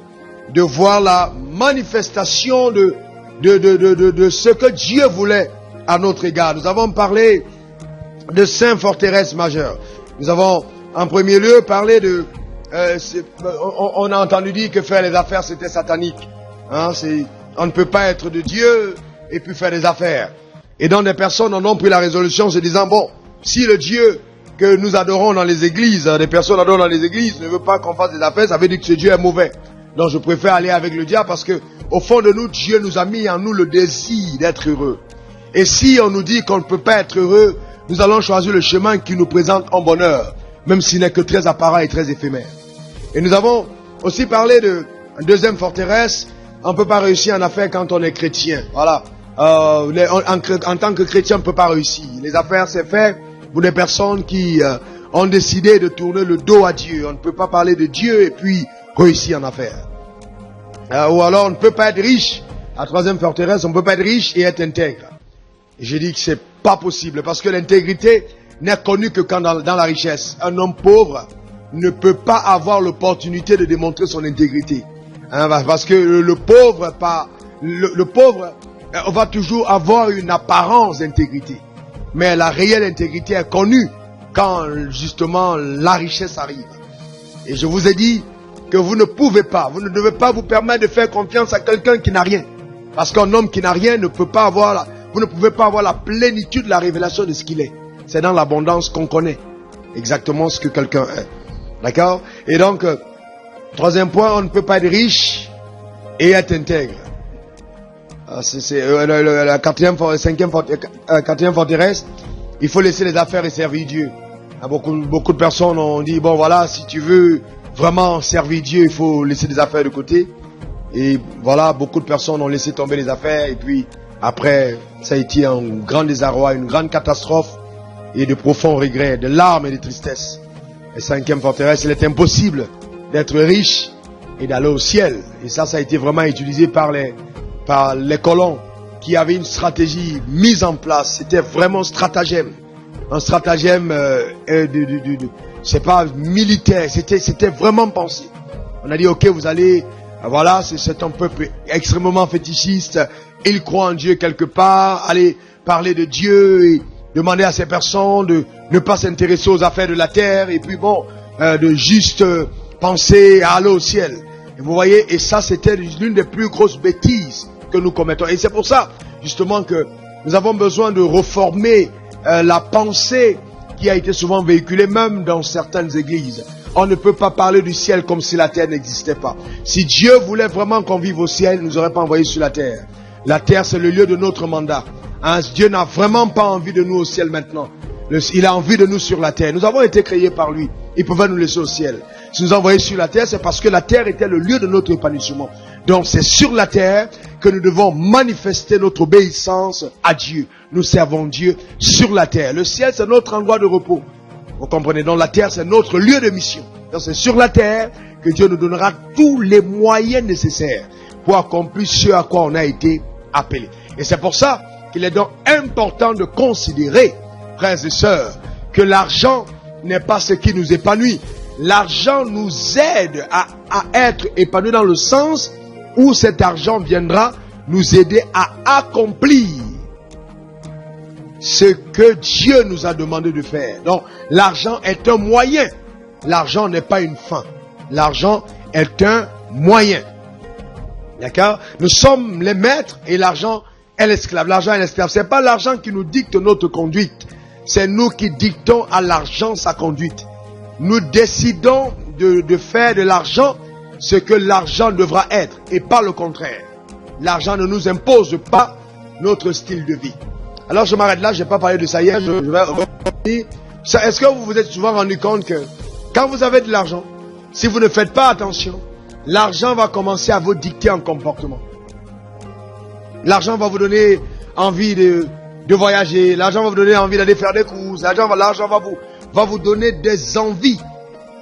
de voir la manifestation de ce que Dieu voulait à notre égard. Nous avons parlé de 5 forteresses majeures. Nous avons en premier lieu parlé de... on a entendu dire que faire les affaires c'était satanique. On ne peut pas être de Dieu et puis faire des affaires. Et donc des personnes en ont pris la résolution se disant, bon, si le Dieu que nous adorons dans les églises, des personnes adorent dans les églises, ne veut pas qu'on fasse des affaires, ça veut dire que ce Dieu est mauvais. Donc je préfère aller avec le diable parce que au fond de nous, Dieu nous a mis en nous le désir d'être heureux. Et si on nous dit qu'on ne peut pas être heureux, nous allons choisir le chemin qui nous présente un bonheur, même s'il n'est que très apparent et très éphémère. Et nous avons aussi parlé de une deuxième forteresse. On ne peut pas réussir en affaires quand on est chrétien. Voilà. En tant que chrétien, on ne peut pas réussir. Les affaires, c'est fait pour des personnes qui ont décidé de tourner le dos à Dieu. On ne peut pas parler de Dieu et puis réussir en affaires. Ou alors, on ne peut pas être riche. La troisième forteresse, on ne peut pas être riche et être intègre. Et j'ai dit que c'est pas possible parce que l'intégrité n'est connue que quand dans la richesse. Un homme pauvre ne peut pas avoir l'opportunité de démontrer son intégrité. Parce que le pauvre va toujours avoir une apparence d'intégrité. Mais la réelle intégrité est connue quand justement la richesse arrive. Et je vous ai dit que vous ne pouvez pas, vous ne devez pas vous permettre de faire confiance à quelqu'un qui n'a rien. Parce qu'un homme qui n'a rien ne peut pas avoir, vous ne pouvez pas avoir la plénitude, la révélation de ce qu'il est. C'est dans l'abondance qu'on connaît exactement ce que quelqu'un est. D'accord? Et donc, troisième point, on ne peut pas être riche et être intègre. C'est la quatrième forteresse. Il faut laisser les affaires et servir Dieu. Beaucoup de personnes ont dit, bon voilà, si tu veux vraiment servir Dieu, il faut laisser les affaires de côté. Et voilà, beaucoup de personnes ont laissé tomber les affaires. Et puis après, ça a été un grand désarroi, une grande catastrophe et de profonds regrets, de larmes et de tristesse. Et cinquième forteresse, il est impossible d'être riche et d'aller au ciel. Et ça a été vraiment utilisé par les colons qui avaient une stratégie mise en place. C'était vraiment un stratagème c'est pas militaire, c'était vraiment pensé. On a dit ok, vous allez, voilà, c'est un peuple extrêmement fétichiste, il croit en Dieu quelque part, allez parler de Dieu et demander à ces personnes de ne pas s'intéresser aux affaires de la terre et puis bon, de juste penser à aller au ciel. Et vous voyez, et ça c'était l'une des plus grosses bêtises que nous commettons. Et c'est pour ça justement que nous avons besoin de reformer la pensée qui a été souvent véhiculée même dans certaines églises. On ne peut pas parler du ciel comme si la terre n'existait pas. Si Dieu voulait vraiment qu'on vive au ciel, il ne nous aurait pas envoyé sur la terre. La terre, c'est le lieu de notre mandat. Dieu n'a vraiment pas envie de nous au ciel maintenant. Il a envie de nous sur la terre. Nous avons été créés par lui. Il pouvait nous laisser au ciel. Si nous envoyons sur la terre, c'est parce que la terre était le lieu de notre épanouissement. Donc c'est sur la terre que nous devons manifester notre obéissance à Dieu. Nous servons Dieu sur la terre. Le ciel, c'est notre endroit de repos. Vous comprenez? Donc la terre, c'est notre lieu de mission. Donc c'est sur la terre que Dieu nous donnera tous les moyens nécessaires pour accomplir ce à quoi on a été appelé. Et c'est pour ça qu'il est donc important de considérer, frères et sœurs, que l'argent n'est pas ce qui nous épanouit. L'argent nous aide à être épanouis dans le sens où cet argent viendra nous aider à accomplir ce que Dieu nous a demandé de faire. Donc, l'argent est un moyen. L'argent n'est pas une fin. L'argent est un moyen. D'accord? Nous sommes les maîtres et l'argent est l'esclave. L'argent est l'esclave. C'est pas l'argent qui nous dicte notre conduite. C'est nous qui dictons à l'argent sa conduite. Nous décidons de faire de l'argent ce que l'argent devra être et pas le contraire. L'argent ne nous impose pas notre style de vie. Alors je m'arrête là, je n'ai pas parlé de ça hier, je vais revenir. Est-ce que vous vous êtes souvent rendu compte que quand vous avez de l'argent, si vous ne faites pas attention, l'argent va commencer à vous dicter un comportement. L'argent va vous donner envie de voyager, l'argent va vous donner envie d'aller faire des courses, l'argent va vous donner des envies.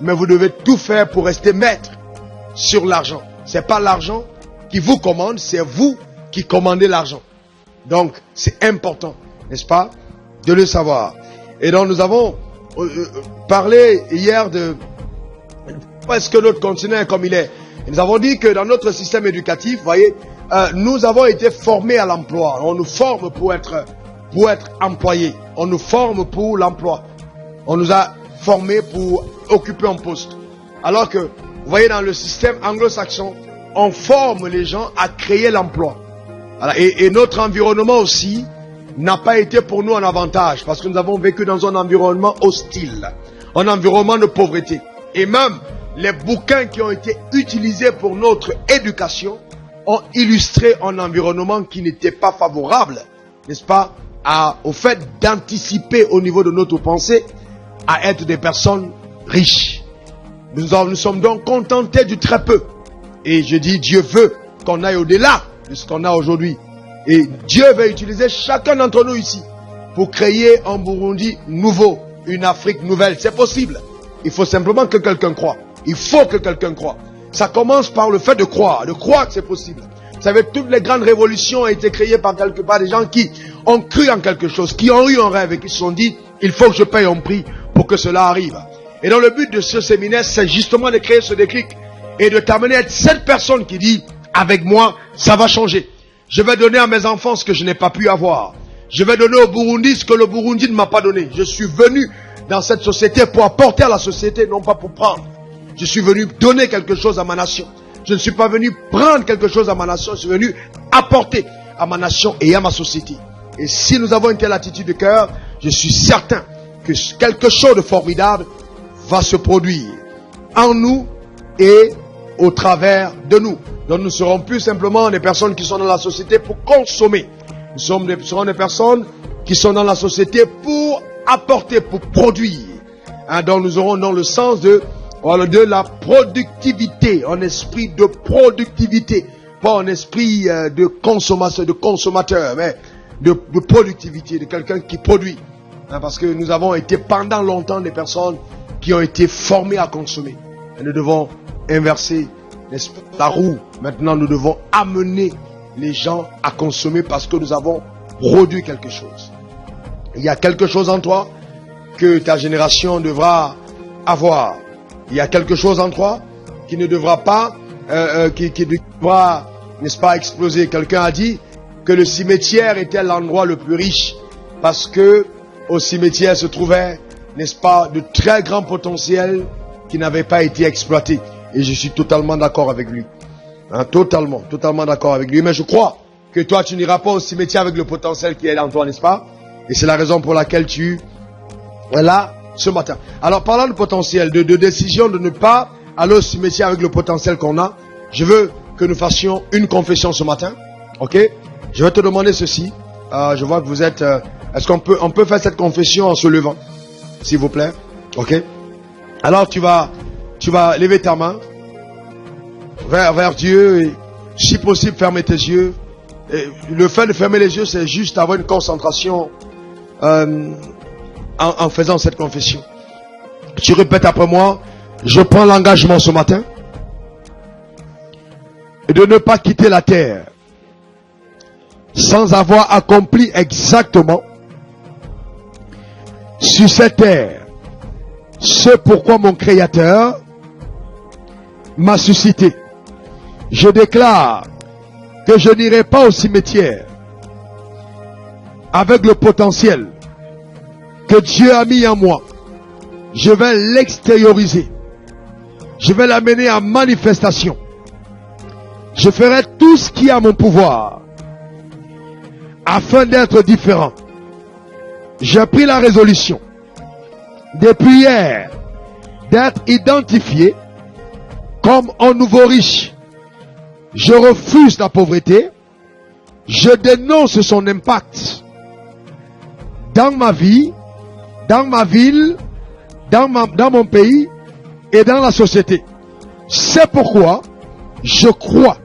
Mais vous devez tout faire pour rester maître sur l'argent. C'est pas l'argent qui vous commande, c'est vous qui commandez l'argent. Donc, c'est important, n'est-ce pas, de le savoir. Et donc, nous avons parlé hier de est-ce que notre continent est comme il est. Et nous avons dit que dans notre système éducatif, vous voyez, nous avons été formés à l'emploi. On nous forme pour être employés. On nous forme pour l'emploi. On nous a formés pour occuper un poste. Alors que, vous voyez, dans le système anglo-saxon, on forme les gens à créer l'emploi. Voilà. Et notre environnement aussi n'a pas été pour nous un avantage parce que nous avons vécu dans un environnement hostile, un environnement de pauvreté. Et même les bouquins qui ont été utilisés pour notre éducation ont illustré un environnement qui n'était pas favorable, n'est-ce pas, au fait d'anticiper au niveau de notre pensée à être des personnes riches. Nous sommes donc contentés du très peu. Et je dis, Dieu veut qu'on aille au-delà de ce qu'on a aujourd'hui. Et Dieu veut utiliser chacun d'entre nous ici pour créer un Burundi nouveau, une Afrique nouvelle. C'est possible. Il faut simplement que quelqu'un croie. Il faut que quelqu'un croie. Ça commence par le fait de croire que c'est possible. Vous savez, toutes les grandes révolutions ont été créées par des gens qui ont cru en quelque chose, qui ont eu un rêve et qui se sont dit, il faut que je paye un prix pour que cela arrive. Et dans le but de ce séminaire, c'est justement de créer ce déclic et de t'amener à être cette personne qui dit, avec moi, ça va changer. Je vais donner à mes enfants ce que je n'ai pas pu avoir. Je vais donner au Burundi ce que le Burundi ne m'a pas donné. Je suis venu dans cette société pour apporter à la société, non pas pour prendre. Je suis venu donner quelque chose à ma nation. Je ne suis pas venu prendre quelque chose à ma nation, je suis venu apporter à ma nation et à ma société. Et si nous avons une telle attitude de cœur, je suis certain que quelque chose de formidable va se produire en nous et au travers de nous. Donc nous ne serons plus simplement des personnes qui sont dans la société pour consommer. Nous serons des personnes qui sont dans la société pour apporter, pour produire. Donc nous aurons dans le sens de la productivité, un esprit de productivité, pas un esprit de consommateur, mais de productivité, de quelqu'un qui produit. Parce que nous avons été pendant longtemps des personnes qui ont été formées à consommer. Et nous devons inverser la roue. Maintenant, nous devons amener les gens à consommer parce que nous avons produit quelque chose. Il y a quelque chose en toi que ta génération devra avoir. Il y a quelque chose en toi qui ne devra pas, qui devra, n'est-ce pas, exploser. Quelqu'un a dit que le cimetière était l'endroit le plus riche parce que au cimetière se trouvait, n'est-ce pas, de très grands potentiels qui n'avaient pas été exploités. Et je suis totalement d'accord avec lui. Totalement d'accord avec lui. Mais je crois que toi, tu n'iras pas au cimetière avec le potentiel qui est en toi, n'est-ce pas? Et c'est la raison pour laquelle tu es là ce matin. Alors, parlant de potentiel, de décision de ne pas aller au cimetière avec le potentiel qu'on a, je veux que nous fassions une confession ce matin. Ok? Je vais te demander ceci. Je vois que vous êtes... est-ce qu'on peut faire cette confession en se levant? S'il vous plaît. Ok? Alors, tu vas lever ta main vers Dieu et, si possible, fermer tes yeux. Et le fait de fermer les yeux, c'est juste avoir une concentration en faisant cette confession. Tu répètes après moi, je prends l'engagement ce matin de ne pas quitter la terre sans avoir accompli exactement sur cette terre ce pourquoi mon Créateur m'a suscité. Je déclare que je n'irai pas au cimetière avec le potentiel que Dieu a mis en moi. Je vais l'extérioriser. Je vais l'amener en manifestation. Je ferai tout ce qui est à mon pouvoir afin d'être différent. J'ai pris la résolution depuis hier d'être identifié comme un nouveau riche. Je refuse la pauvreté. Je dénonce son impact dans ma vie, dans ma ville, dans mon pays et dans la société. C'est pourquoi je crois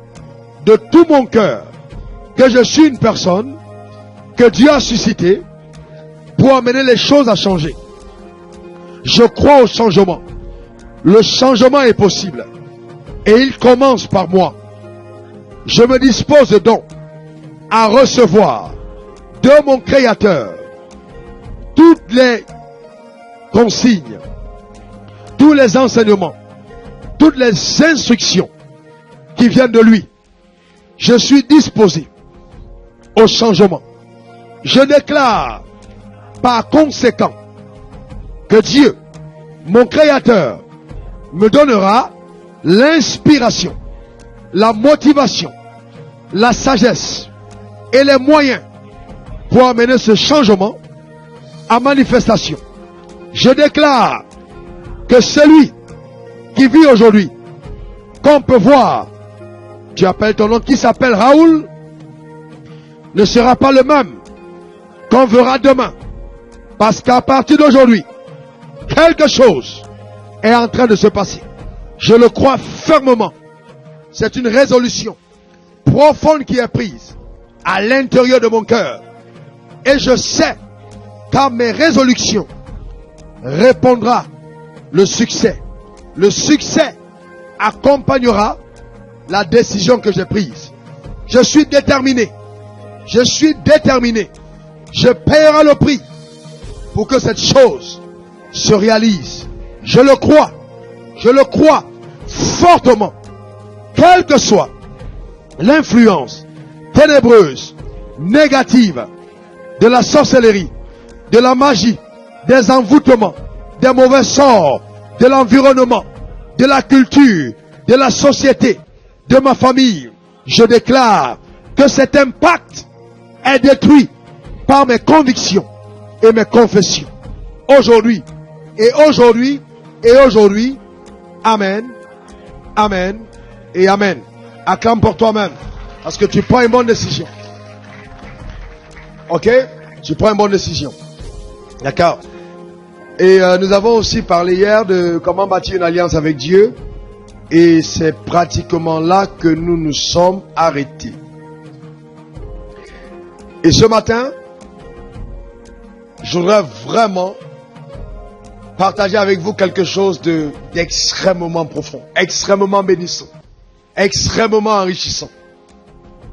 de tout mon cœur que je suis une personne que Dieu a suscitée pour amener les choses à changer. Je crois au changement. Le changement est possible. Et il commence par moi. Je me dispose donc à recevoir de mon Créateur toutes les consignes, tous les enseignements, toutes les instructions qui viennent de lui. Je suis disposé au changement. Je déclare par conséquent que Dieu, mon Créateur, me donnera l'inspiration, la motivation, la sagesse et les moyens pour amener ce changement à manifestation. Je déclare que celui qui vit aujourd'hui, qu'on peut voir, tu appelles ton nom, qui s'appelle Raoul, ne sera pas le même qu'on verra demain. Parce qu'à partir d'aujourd'hui, quelque chose est en train de se passer. Je le crois fermement. C'est une résolution profonde qui est prise à l'intérieur de mon cœur. Et je sais qu'à mes résolutions répondra le succès. Le succès accompagnera la décision que j'ai prise. Je suis déterminé. Je suis déterminé. Je paierai le prix pour que cette chose se réalise. Je le crois. Je le crois fortement. Quelle que soit l'influence ténébreuse, négative, de la sorcellerie, de la magie, des envoûtements, des mauvais sorts, de l'environnement, de la culture, de la société, de ma famille. Je déclare que cet impact est détruit par mes convictions et mes confessions. Aujourd'hui, et aujourd'hui, et aujourd'hui. Amen, amen et amen. Acclame pour toi-même, parce que tu prends une bonne décision. Ok? Tu prends une bonne décision. D'accord? Et nous avons aussi parlé hier de comment bâtir une alliance avec Dieu. Et c'est pratiquement là que nous nous sommes arrêtés. Et ce matin, je voudrais vraiment partager avec vous quelque chose d'extrêmement profond, extrêmement bénissant, extrêmement enrichissant.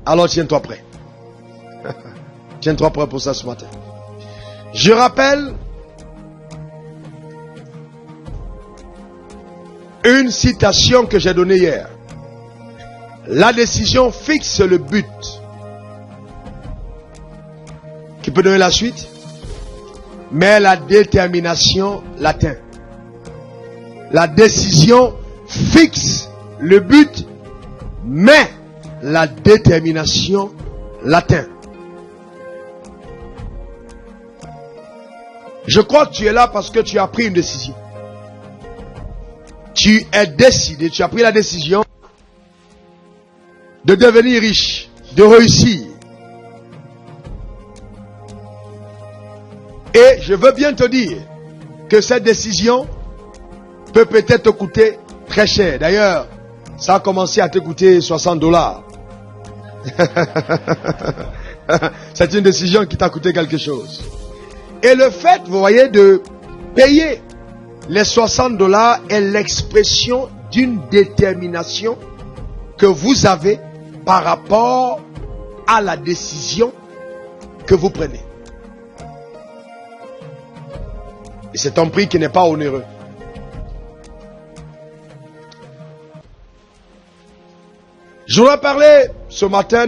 Alors tiens-toi prêt. Tiens-toi prêt pour ça ce matin. Je rappelle une citation que j'ai donnée hier. La décision fixe le but. Qui peut donner la suite? Mais la détermination l'atteint. La décision fixe le but, mais la détermination l'atteint. Je crois que tu es là parce que tu as pris une décision. Tu es décidé, tu as pris la décision de devenir riche, de réussir. Et je veux bien te dire que cette décision peut peut-être te coûter très cher. D'ailleurs, ça a commencé à te coûter $60. C'est une décision qui t'a coûté quelque chose. Et le fait, vous voyez, de payer les $60 est l'expression d'une détermination que vous avez par rapport à la décision que vous prenez. Et c'est un prix qui n'est pas onéreux. Je voudrais parler ce matin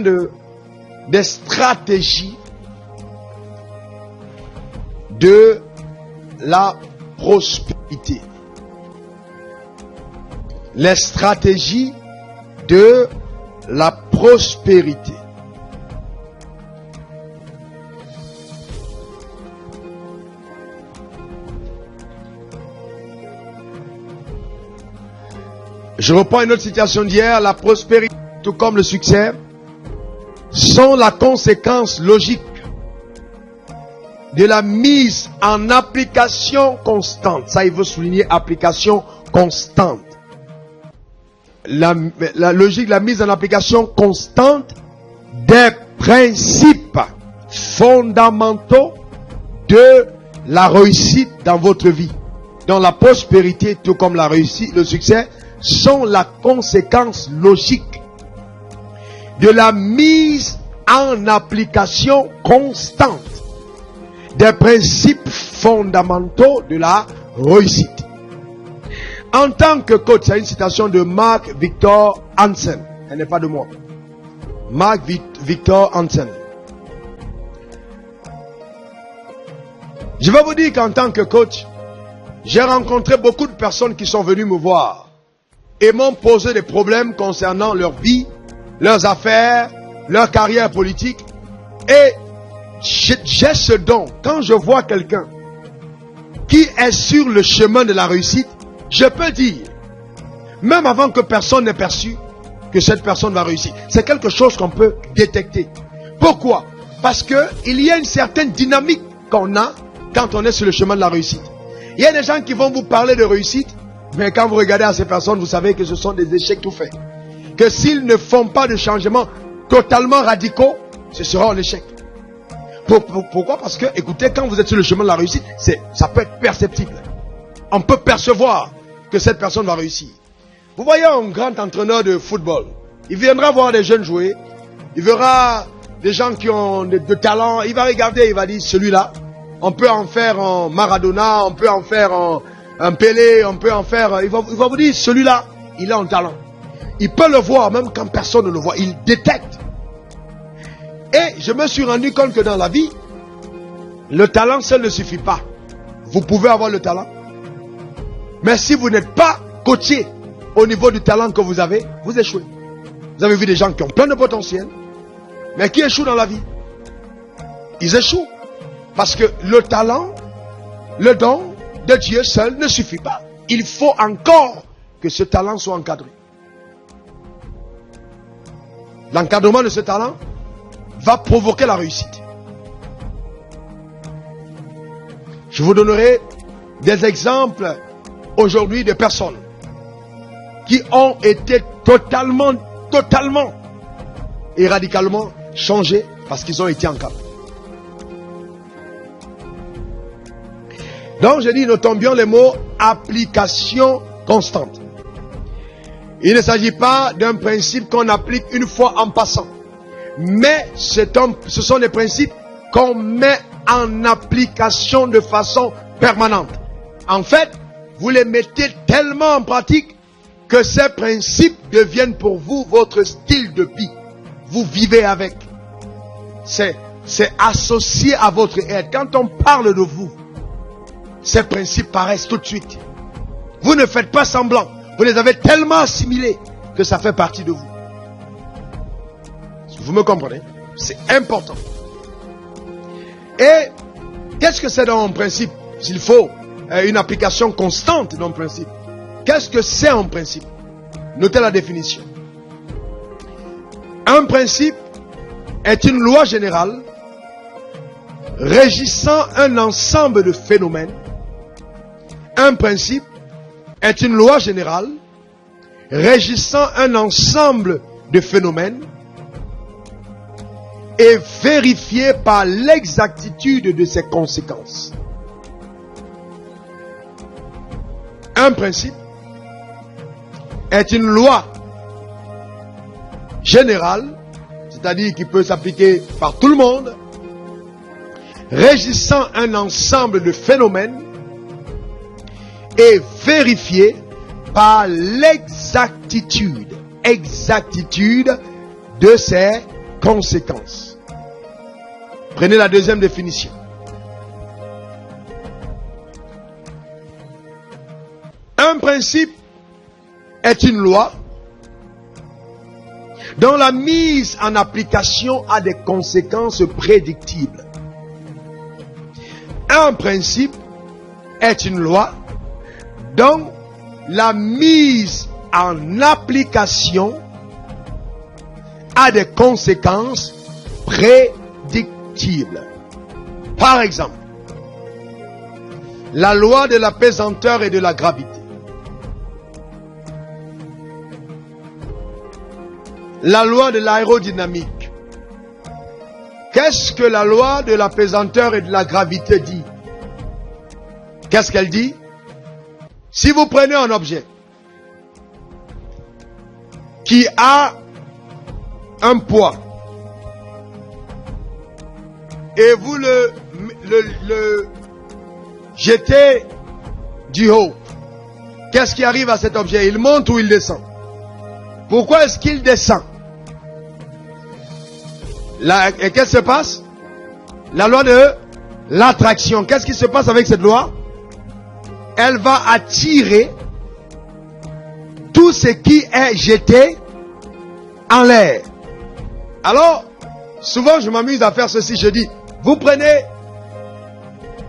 des stratégies de la prospérité. Les stratégies de la prospérité. Je reprends une autre citation d'hier. La prospérité, tout comme le succès, sont la conséquence logique de la mise en application constante. Ça, il veut souligner application constante. La logique de la mise en application constante des principes fondamentaux de la réussite dans votre vie. Donc la prospérité, tout comme la réussite, le succès, sont la conséquence logique de la mise en application constante des principes fondamentaux de la réussite. En tant que coach, c'est une citation de Mark Victor Hansen. Elle n'est pas de moi. Mark Victor Hansen. Je vais vous dire qu'en tant que coach, j'ai rencontré beaucoup de personnes qui sont venues me voir et m'ont posé des problèmes concernant leur vie, leurs affaires, leur carrière politique. Et j'ai ce don. Quand je vois quelqu'un qui est sur le chemin de la réussite, je peux dire, même avant que personne n'ait perçu, que cette personne va réussir. C'est quelque chose qu'on peut détecter. Pourquoi? Parce que il y a une certaine dynamique qu'on a quand on est sur le chemin de la réussite. Il y a des gens qui vont vous parler de réussite, mais quand vous regardez à ces personnes, vous savez que ce sont des échecs tout faits. Que s'ils ne font pas de changements totalement radicaux, ce sera un échec. Pourquoi? Parce que, écoutez, quand vous êtes sur le chemin de la réussite, ça peut être perceptible. On peut percevoir que cette personne va réussir. Vous voyez un grand entraîneur de football, il viendra voir des jeunes jouer, il verra des gens qui ont de talent, il va regarder, il va dire, celui-là, on peut en faire un Maradona, on peut en faire un Pelé, on peut en faire... Il va vous dire, celui-là, il a un talent. Il peut le voir même quand personne ne le voit. Il détecte. Et je me suis rendu compte que dans la vie, le talent seul ne suffit pas. Vous pouvez avoir le talent, Mais si vous n'êtes pas coaché au niveau du talent que vous avez, vous échouez. Vous avez vu des gens qui ont plein de potentiel, mais qui échouent dans la vie. Ils échouent. Parce que le talent, le don de Dieu seul ne suffit pas. Il faut encore que ce talent soit encadré. L'encadrement de ce talent va provoquer la réussite. Je vous donnerai des exemples aujourd'hui de personnes qui ont été totalement et radicalement changées parce qu'ils ont été encadrés. Donc je dis, notons bien les mots application constante. Il ne s'agit pas d'un principe qu'on applique une fois en passant. Mais ce sont des principes qu'on met en application de façon permanente. En fait, vous les mettez tellement en pratique que ces principes deviennent pour vous votre style de vie. Vous vivez avec. C'est associé à votre être. Quand on parle de vous, ces principes paraissent tout de suite. Vous ne faites pas semblant. Vous les avez tellement assimilés que ça fait partie de vous. Vous me comprenez? C'est important. Et qu'est-ce que c'est dans un principe? S'il faut une application constante d'un principe. Qu'est-ce que c'est un principe? Notez la définition. Un principe est une loi générale régissant un ensemble de phénomènes. Un principe est une loi générale régissant un ensemble de phénomènes et vérifié par l'exactitude de ses conséquences. Un principe est une loi générale, c'est-à-dire qui peut s'appliquer par tout le monde, régissant un ensemble de phénomènes et vérifié par l'exactitude de ses conséquences. Prenez la deuxième définition. Un principe est une loi dont la mise en application a des conséquences prédictibles. Un principe est une loi dont la mise en application a des conséquences prédictibles. Par exemple, la loi de la pesanteur et de la gravité. La loi de l'aérodynamique. Qu'est-ce que la loi de la pesanteur et de la gravité dit? Qu'est-ce qu'elle dit? Si vous prenez un objet qui a un poids et vous le jetez du haut, qu'est-ce qui arrive à cet objet? Il monte ou il descend? Pourquoi est-ce qu'il descend? Et qu'est-ce qui se passe? La loi de l'attraction. Qu'est-ce qui se passe avec cette loi? Elle va attirer tout ce qui est jeté en l'air. Alors, souvent je m'amuse à faire ceci. Je dis, vous prenez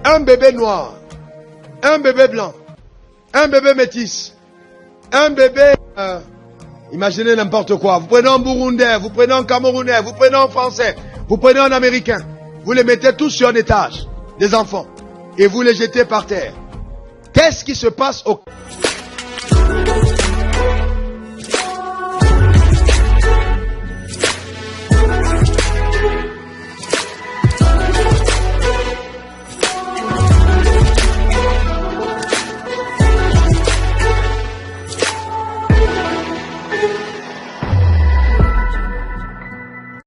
un bébé noir, un bébé blanc, un bébé métis, un bébé... imaginez n'importe quoi. Vous prenez un Burundais, vous prenez un Camerounais, vous prenez un Français, vous prenez un Américain. Vous les mettez tous sur un étage, des enfants, et vous les jetez par terre. Qu'est-ce qui se passe au...